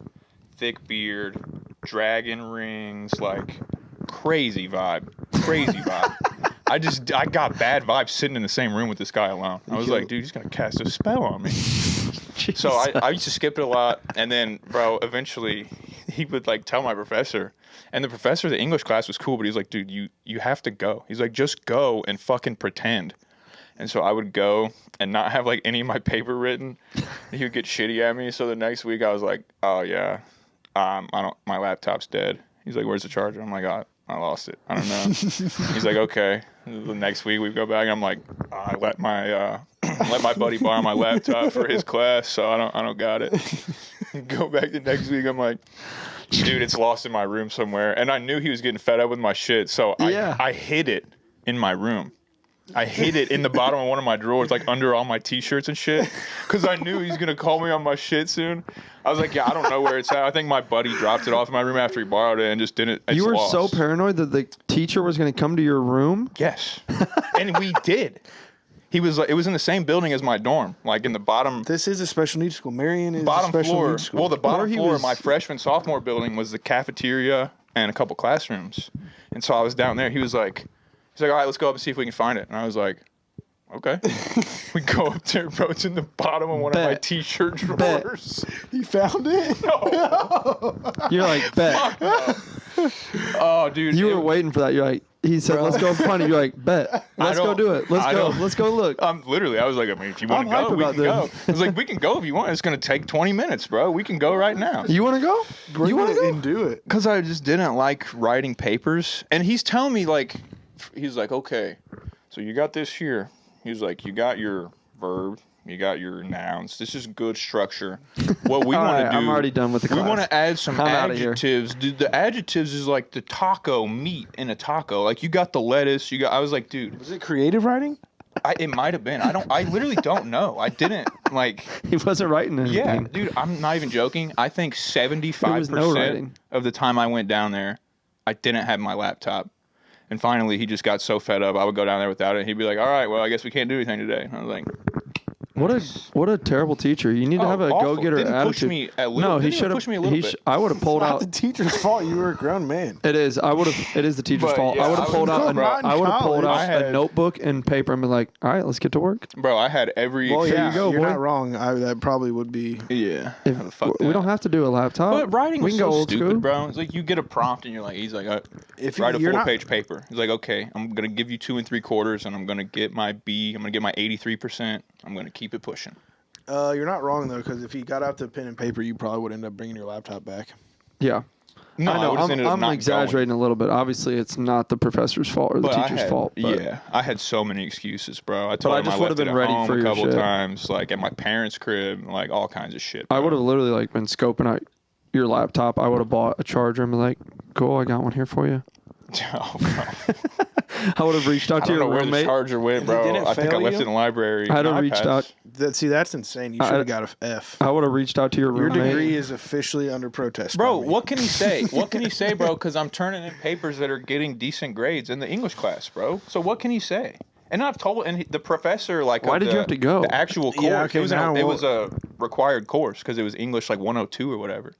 thick beard, dragon rings, like crazy vibe. I got bad vibes sitting in the same room with this guy alone. I was like, dude, he's gonna cast a spell on me. So I used to skip it a lot, and then, bro, eventually he would like tell my professor, and the professor of the English class was cool, but he was like, dude, you have to go. He's like, just go and fucking pretend. And so I would go and not have like any of my paper written. He would get shitty at me. So the next week I was like, oh yeah, my laptop's dead. He's like, where's the charger? I'm like, I lost it. I don't know. He's like, okay. The next week we go back. And I'm like, I let my buddy borrow my laptop for his class, so I don't got it. Go back the next week. I'm like, dude, it's lost in my room somewhere. And I knew he was getting fed up with my shit, so I hid it in my room. I hid it in the bottom of one of my drawers, like under all my T-shirts and shit, because I knew he's gonna call me on my shit soon. I was like, yeah, I don't know where it's at. I think my buddy dropped it off in my room after he borrowed it and just didn't. You were lost. so paranoid that the teacher was going to come to your room? Yes, and we did. He was like, it was in the same building as my dorm, like in the bottom. This is a special needs school. Marion is Bottom a special floor. needs school. Well, the bottom he floor was- of my freshman sophomore building was the cafeteria and a couple classrooms, and so I was down there. He's like, all right, let's go up and see if we can find it. And I was like, okay. We go up there, bro. It's in the bottom of one of my Bet. T-shirt drawers. He found it? No. You're like, bet. Fuck no. Oh, dude. You it- were waiting for that. You're like, he said, let's go find it. You're like, bet. Let's go don't- do it. Let's I go. don't- Let's go look. I was like, I mean, if you want I'm to hype go, we about can go. this. I was like, we can go if you want. It's going to take 20 minutes, bro. We can go right now. You want to go? Bring You want it to go? and do it. Because I just didn't like writing papers. And he's telling me, like, he's like, okay, so you got this here. He's like, you got your verb, you got your nouns. This is good structure. What we All want right, to do, I'm already done with the we class. want to add some I'm outta here. adjectives. Dude, the adjectives is like the taco meat in a taco. Like, you got the lettuce. I was like, dude, Was it creative writing? it might have been. I literally don't know. I didn't, like... He wasn't writing anything. Yeah, dude, I'm not even joking. I think 75% no writing. of the time I went down there, I didn't have my laptop. And finally, he just got so fed up, I would go down there without it. And he'd be like, all right, well, I guess we can't do anything today. And I was like... What a terrible teacher. You need to Oh, have a awful. go-getter Didn't attitude. push me a little- No, he didn't even should have. push me a little bit. I would have pulled Not out. the teacher's fault. You were a grown man. It is. It is the teacher's But, fault. yeah, I would I have pulled was- out. bro, I would have pulled college. out I had- a notebook and paper and been like, "All right, let's get to work." Bro, I had every... Well, There yeah, you go, you're boy. not wrong. That probably would be. Yeah. If, How the fuck we that? don't have to do a laptop. But writing we was can go so old stupid, school. bro. It's like you get a prompt and he's like, If write a you're not- full-page paper. He's like, okay, I'm going to give you 2 3/4, and I'm going to get my B. I'm going to get my 83%. I'm going to keep it pushing. You're not wrong though, because if you got out the pen and paper, you probably would end up bringing your laptop back. Yeah. No, I know. would've ended up I'm not exaggerating a little bit. Obviously, it's not the professor's fault or the But I teacher's had- fault. But Yeah, I had so many excuses, bro. I I told him just I would've left it been at ready home for a your couple shit. times, like at my parents' crib, like all kinds of shit. I bro. would have literally like been scoping out your laptop, I would have bought a charger and be like, cool, I got one here for you. Oh, bro. I would have reached out I to don't your know where the roommate. charger went, And he bro. didn't I think I fail left you? it in the library. I'd have No, I reached passed. out. See, that's insane. You should have got a F. I would have reached out to your Your roommate. degree is officially under protest. Bro, by me. what can he say? What can he say, bro? Because I'm turning in papers that are getting decent grades in the English class, bro. So what can he say? And I've told, and the professor, like, Why did you have to go? The actual course, Yeah, okay, it was a required course because it was English like 102 or whatever.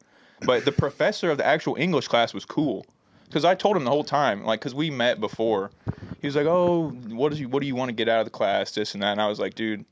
But the professor of the actual English class was cool. Because I told him the whole time, like, because we met before. He was like, "Oh, what do you want to get out of the class? This and that." And I was like, "Dude,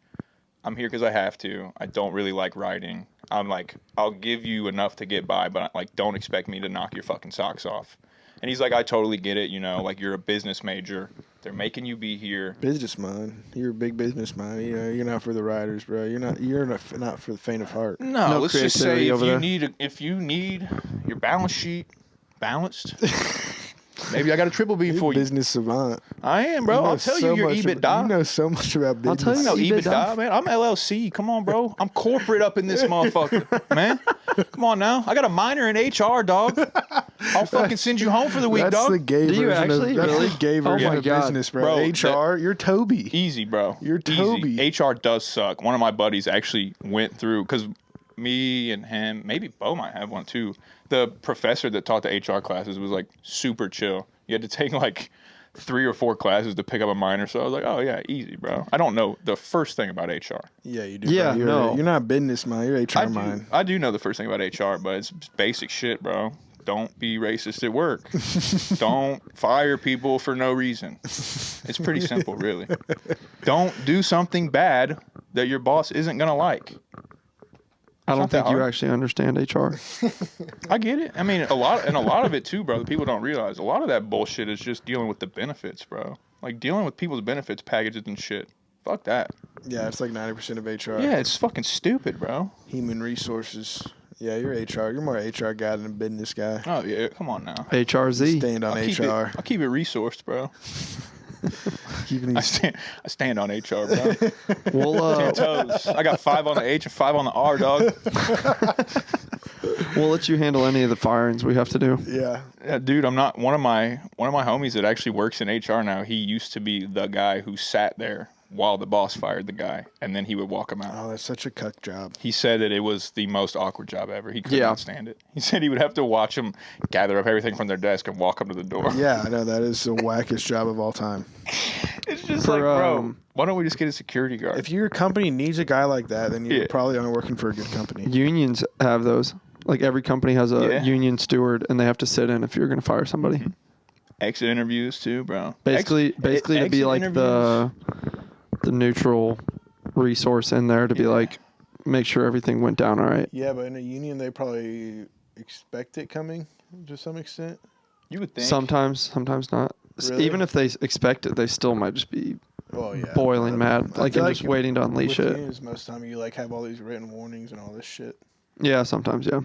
I'm here because I have to. I don't really like writing. I'm like, I'll give you enough to get by, but like, don't expect me to knock your fucking socks off." And he's like, "I totally get it. You know, like you're a business major. They're making you be here." Business mind. You're a big business mind. You know, you're not for the writers, bro. You're not for the faint of heart. No, let's just say creativity over there. if you need your balance sheet balanced, maybe I got a triple B You're for you. business savant. I am, bro. You know I'll tell so you your much EBITDA. You know so much about business. tell you. No, EBITDA. EBITDA, man. I'm LLC. Come on, bro. I'm corporate up in this motherfucker, man. Come on now. I got a minor in HR, dog. I'll fucking send you home for the week, That's the the gay Do you version actually? of that's Really? the gay Oh version my of God. business, bro. Bro, HR, you're Toby. Easy, bro. You're Toby. Easy. HR does suck. One of my buddies actually went through, because me and him, maybe Bo might have one too. The professor that taught the HR classes was like super chill. You had to take like 3 or 4 classes to pick up a minor. So I was like, oh yeah, easy, bro. I don't know the first thing about HR. Yeah, you do. Yeah, bro. no. You're not business mind. You're HR mind. I do know the first thing about HR, but it's basic shit, bro. Don't be racist at work. Don't fire people for no reason. It's pretty simple, really. Don't do something bad that your boss isn't going to like. I don't not that think you hard. actually understand HR. I get it. I mean, a lot of it too, bro. That people don't realize. A lot of that bullshit is just dealing with the benefits, bro. Like dealing with people's benefits packages and shit. Fuck that. Yeah, it's like 90% of HR. Yeah, it's fucking stupid, bro. Human resources. Yeah, you're HR. You're more HR guy than a business guy. Oh yeah, come on now. HRZ. Stand on I'll HR. keep it resourced, bro. Keeping I these stand on HR, bro. We'll 10 toes. I got 5 on the H and 5 on the R, dog. we'll let you handle any of the firings we have to do. Yeah. Yeah, dude, I'm not one of my homies that actually works in HR now. He used to be the guy who sat there while the boss fired the guy, and then he would walk him out. Oh, that's such a cuck job. He said that it was the most awkward job ever. He could Yeah. not stand it. He said he would have to watch them gather up everything from their desk and walk them to the door. Yeah, I know that is the wackest job of all time. It's just For, like, bro, why don't we just get a security guard? If your company needs a guy like that, then you Yeah. probably aren't working for a good company. Unions have those. Like every company has a Yeah. union steward, and they have to sit in if you're going to fire somebody. Exit interviews too, bro. Basically to be exit like the neutral resource in there to be Yeah. like, make sure everything went down all right. Yeah, but in a union, they probably expect it coming to some extent. You would think. Sometimes not. Really? Even if they expect it, they still might just be Oh yeah, boiling mad, I like feel and just waiting to unleash with it. unions, most of the time you like have all these written warnings and all this shit. Yeah, sometimes, yeah.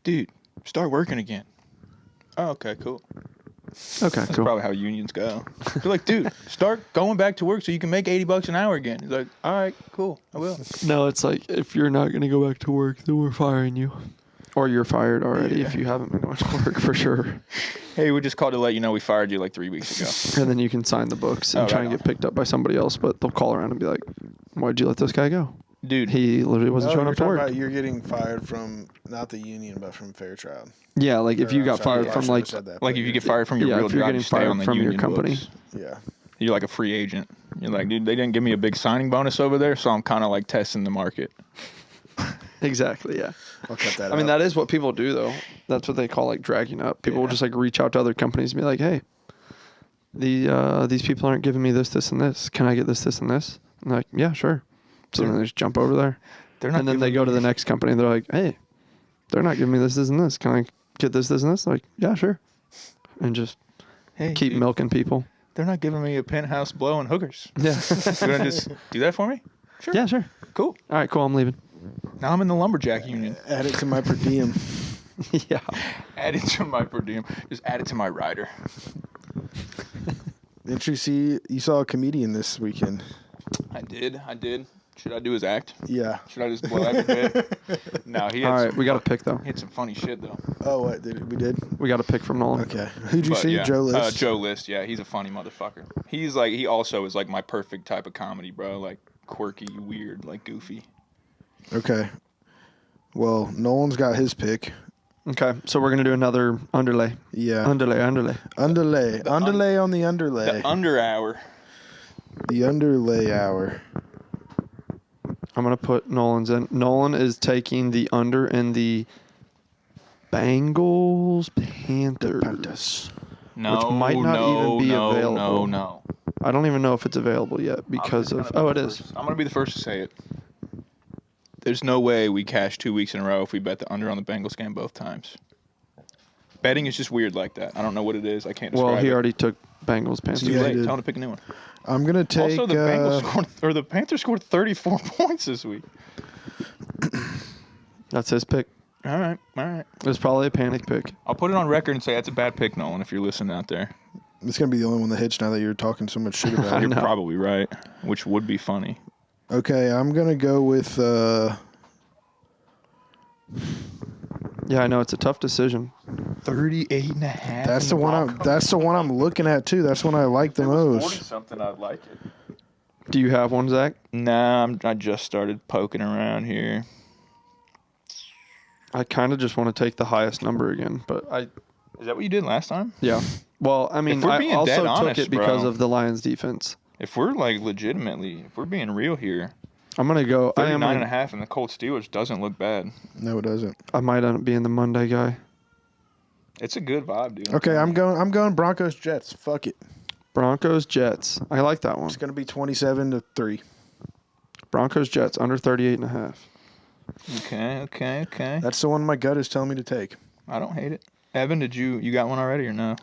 Dude, start working again. Oh, okay, cool. Okay, That's cool. probably how unions go. They're like, dude, start going back to work so you can make $80 an hour again. He's like, all right, cool, I will. No, it's like if you're not going to go back to work, then we're firing you. Or you're fired already if you haven't been going to work for sure. Hey, we just called to let you know we fired you like 3 weeks ago. And then you can sign the books and Oh, try right and on. get picked up by somebody else, but they'll call around and be like, why'd you let this guy go? Dude, He literally wasn't showing you're up to talking work. about you're getting fired from not the union, but from Fairchild. Yeah, like if Or, you I'm got sorry, fired I from shouldn't like, have said that, like but if you you're- get fired from your Yeah, real if you're job, getting you stay fired on the from your union company. books. Yeah. You're like a free agent. You're like, dude, they didn't give me a big signing bonus over there, so I'm kind of like testing the market. exactly, yeah. I'll cut that I mean, out. that is what people do, though. That's what they call like dragging up. People will Yeah. just like reach out to other companies and be like, "Hey, these people aren't giving me this, this, and this. Can I get this, this, and this?" And they're like, "Yeah, sure." So then they just jump over there, They're not and then they go to the next company and they're like, "Hey, they're not giving me this, this, and this. Can I get this, this, and this?" They're like, "Yeah, sure," and just Hey, keep dude, milking people. they're not giving me a penthouse blow and hookers. Yeah, You want to just do that for me? Sure. yeah, sure. Cool. All right, cool. I'm leaving. Now I'm in the lumberjack union. Add it to my per diem. Yeah. Add it to my per diem. Just add it to my rider. Didn't you see? You saw a comedian this weekend. I did. Should I do his act? Yeah. Should I just blow every bit? No, he had All right, some we got a pick though. He had some funny shit though. Oh, what we did? We got a pick from Nolan. Okay. Who'd you But, see? yeah. Joe List. Joe List. Yeah, he's a funny motherfucker. He also is like my perfect type of comedy, bro. Like quirky, weird, like goofy. Okay. Well, Nolan's got his pick. Okay, so we're gonna do another underlay. Yeah. Underlay. Underlay on the underlay. The under hour. The underlay hour. I'm gonna put Nolan's in. Nolan is taking the under in the Bengals Panthers. Panthers. No, Which might not even be available. No. I don't even know if it's available yet because of. Oh, it is. I'm gonna be the first to say it. There's no way we cash 2 weeks in a row if we bet the under on the Bengals game both times. Betting is just weird like that. I don't know what it is. I can't describe Well, he it. already took Bengals Panthers. Too Yeah, late. he did. Tell him to pick a new one. I'm gonna take. Also, the Panthers scored 34 points this week. That's his pick. All right. It was probably a panic pick. I'll put it on record and say that's a bad pick, Nolan, if you're listening out there. It's gonna be the only one that hits now that you're talking so much shit about I it. You're know. probably right, which would be funny. Okay, I'm gonna go with. Yeah, I know it's a tough decision. 38.5. That's the one. That's the one I'm looking at too. That's one I like the most. 40-something, I'd like it. Do you have one, Zach? Nah, I just started poking around here. I kind of just want to take the highest number again, but Is that what you did last time? yeah. Well, I mean, If we're I being also dead took honest, it because bro. of the Lions defense. If we're if we're being real here, I'm gonna go. 39.5 and the Colts Steelers doesn't look bad. No, it doesn't. I might end up being the Monday guy. It's a good vibe, dude. Okay, I'm going Broncos Jets. Fuck it. Broncos Jets. I like that one. It's gonna be 27-3. Broncos Jets under 38.5. Okay. That's the one my gut is telling me to take. I don't hate it. Evan, you got one already or no?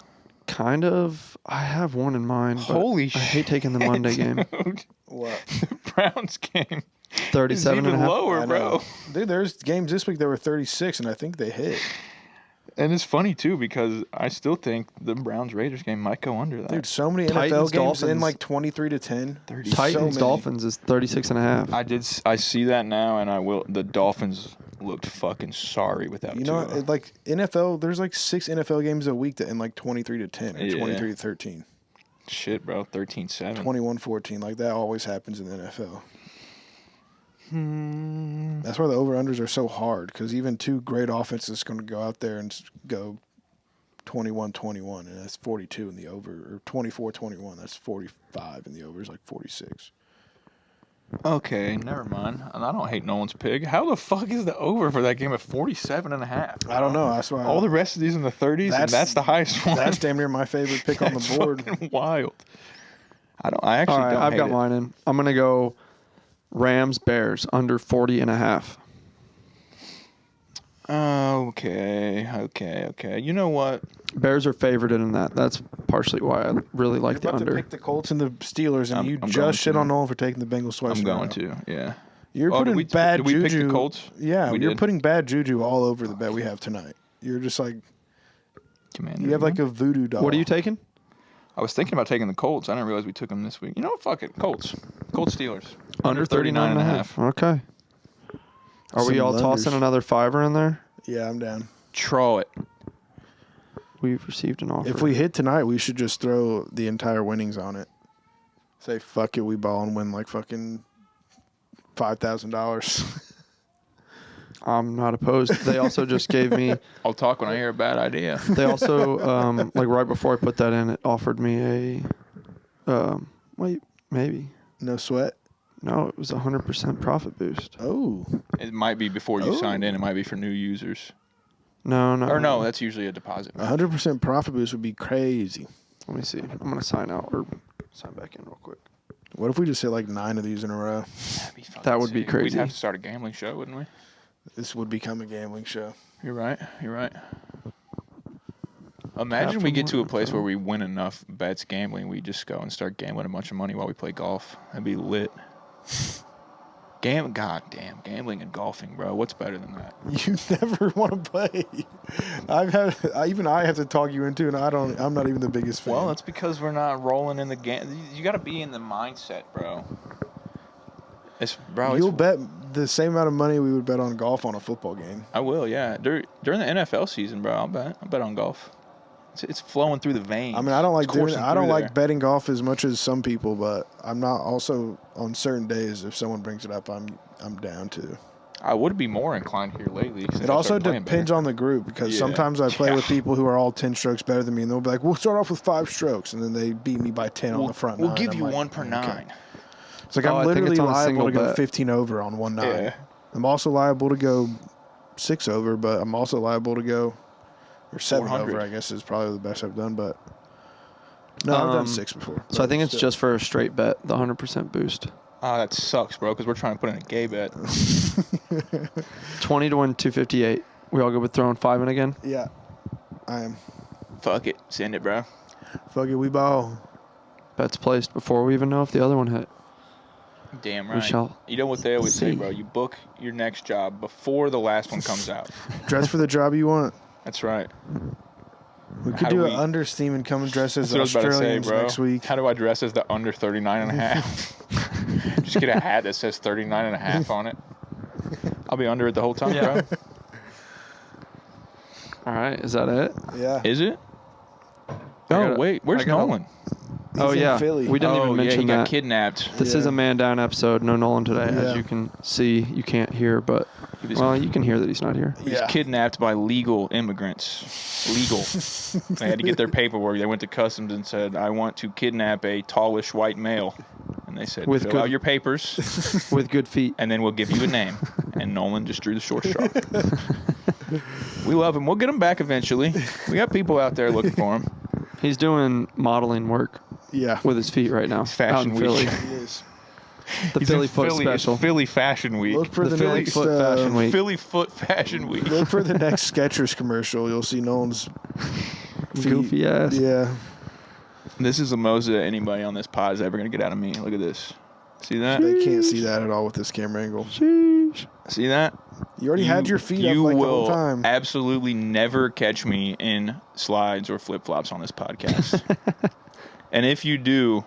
Kind of. I have one in mind. But Holy I shit. hate taking the Monday game. Dude, What? the Browns game is 37 even and a half. lower, I bro. know. Dude, there's games this week that were 36, and I think they hit. And it's funny too because I still think the Browns Raiders game might go under that. Dude, so many Titans, NFL games in Dolphins. like 23-10. Titans So Dolphins is 36 and a half. I see that now, and I will. The Dolphins looked fucking sorry without. You know, Tua. like NFL, there's like 6 NFL games a week that end like 23-10 or Yeah. 23-13, Shit, bro, 13-7. 21-14. Like that always happens in the NFL. That's why the over-unders are so hard because even two great offenses going to go out there and go 21-21, and that's 42 in the over, or 24-21, that's 45 in the over, is like 46. Okay, never mind. And I don't hate Nolan's pig. How the fuck is the over for that game at 47.5? I don't know. That's why All the rest of these in the 30s, and that's the highest one. That's damn near my favorite pick on the That's board. fucking wild. I actually All right, don't I've hate got it. mine in. I'm going to go Rams Bears under 40 and a half. Okay. You know what? Bears are favored in that. That's partially why I really like You're the about under. to pick the Colts and the Steelers, and I'm you going just shit to. on Nolan for taking the Bengals twice. I'm in a going row. to, yeah. You're Oh, putting bad did we juju. pick the Colts? Yeah, We you're did. putting bad juju all over the bet we have tonight. You're just like Commander, you have like a voodoo doll. What are you taking? I was thinking about taking the Colts. I didn't realize we took them this week. You know what? Fuck it. Colts Steelers. Under 39 and a half. Okay. Are we Some all unders. tossing another fiver in there? Yeah, I'm down. Throw it. We've received an offer. If we hit tonight, we should just throw the entire winnings on it. Say fuck it, we ball and win like fucking $5,000. I'm not opposed. They also just gave me. I'll talk when I hear a bad idea. They also like right before I put that in, it offered me a. Wait, maybe. No sweat. No, it was 100% profit boost. Oh, It might be before you Oh. signed in. It might be for new users. No. Or no, that's usually a deposit. 100% profit boost would be crazy. Let me see. I'm gonna sign out or sign back in real quick. What if we just hit like 9 of these in a row? That'd be fucking That would be sick. crazy. We'd have to start a gambling show, wouldn't we? This would become a gambling show. You're right. Imagine we get to a place where we win enough bets gambling, we just go and start gambling a bunch of money while we play golf. That'd be lit. Goddamn, gambling and golfing, bro. What's better than that? You never want to play. I have to talk you into it, and I'm not even the biggest fan. Well, that's because we're not rolling in the game. You got to be in the mindset, bro. You'll bet the same amount of money we would bet on golf on a football game. I will, yeah. During the NFL season, bro, I'll bet on golf. It's flowing through the veins. I mean, I don't like It's coursing I don't through like there. betting golf as much as some people, but I'm not also on certain days. If someone brings it up, I'm down to. I would be more inclined here lately. It also depends on the group because sometimes I play with people who are all 10 strokes better than me, and they'll be like, "We'll start off with 5 strokes," and then they beat me by 10 on the front We'll nine. give I'm you like, one per okay. 9. It's like Oh, I I'm think literally it's on a liable single to go bet. 15 over on 1-9. Yeah. I'm also liable to go 6 over, but I'm also liable to go or 7 400. over. I guess is probably the best I've done, but no, I've done 6 before. So I think it's still. just for a straight bet, the 100% boost. Oh, that sucks, bro, because we're trying to put in a gay bet. 20 to win 258. We all go with throwing 5 in again. Yeah, I am. Fuck it. Send it, bro. Fuck it, we ball. Bets placed before we even know if the other one hit. Damn We right. shall You know what they always say, see. bro? You book your next job before the last one comes out. Dress for the job you want. That's right. We How could do do we- an understeam and come and dress as That's what I was about to say, Australians bro. next week. How do I dress as the under 39 and a half? Just get a hat that says 39 and a half on it. I'll be under it the whole time, Yeah. bro. All right, is that it? Yeah. Is it? I Oh, gotta- wait. Where's I gotta- Nolan? Oh in yeah, Philly. we didn't even yeah, mention he got that. kidnapped. This is Yeah. a man down episode. No Nolan today, Yeah. as you can see. You can't hear, but He was, well, you can hear that he's not here. he was kidnapped by legal immigrants. Legal. They had to get their paperwork. They went to customs and said, "I want to kidnap a tallish white male." And they said, With "Fill good- out your papers, With good feet. and then we'll give you a name." And Nolan just drew the short straw. We love him. We'll get him back eventually. We got people out there looking for him. He's doing modeling work Yeah. with his feet right now. It's fashion out in Philly. week. He is. The He's Philly in foot Philly. special. It's Philly Fashion Week. Look for The the, Philly next foot fashion week. Philly Foot Fashion Week. Look for the next Skechers commercial. You'll see Nolan's feet. Goofy ass. Yeah. This is the most that anybody on this pod is ever going to get out of me. Look at this. See that? They can't see that at all with this camera angle. Sheesh. See that? You already had your feet up you like the will whole time. absolutely never catch me in slides or flip-flops on this podcast. And if you do,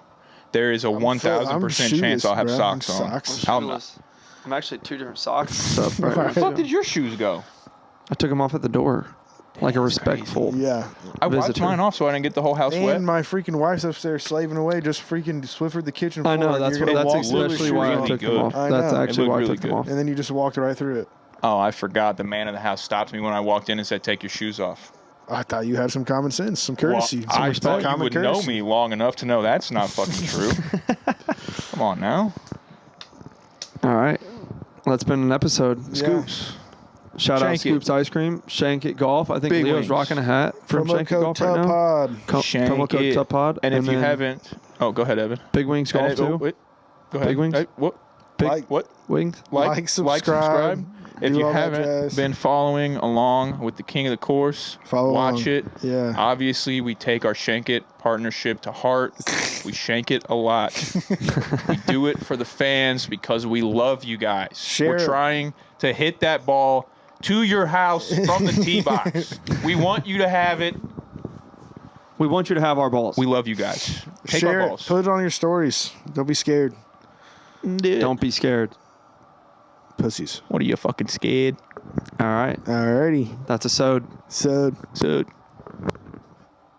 there is a 1,000% chance I'll have bro. socks on. Socks. I'll not. I'm actually 2 different socks up right Where now, Where the fuck too. did your shoes go? I took them off at the door, like a That's respectful. Yeah. I wiped Visitor. mine off so I didn't get the whole house wet. And my freaking wife's upstairs slaving away, just freaking Swiffered the kitchen floor. I know and that's you're what. gonna That's walk through with especially shoes why I really took them good. off. I That's know. actually It why I looked took them really off. And then you just walked right through it. Oh, I forgot. The man of the house stopped me when I walked in and said, "Take your shoes off." I thought you had some common sense, some courtesy. Well, some I respect. thought you Common would courtesy. know me long enough to know that's not fucking true. Come on now. All right, that's been an episode. Yeah. Scoops. Shout out Shank It. Scoops Ice Cream, Shank It Golf. I think Big Leo's wings. rocking a hat from Promo Shank It code Golf right now. TUPPOD. Promo code It. TUPPOD. And if you then haven't, oh, go ahead, Evan. Big Wings Golf And it- oh, too. wait. Go ahead. Big wings? Hey, what? Big Like- What? Wings. Like, subscribe, If do you all that haven't jazz. been following along with the King of the Course, Follow watch along. it. Yeah. Obviously, we take our Shank It partnership to heart. We shank it a lot. We do it for the fans because we love you guys. Share We're it. trying to hit that ball to your house from the tee box. We want you to have it. We want you to have our balls. We love you guys. Take Share our it. balls. Put it on your stories. Don't be scared. Don't be scared. Pussies. What are you fucking scared? All right, Alrighty. that's a sode. So. So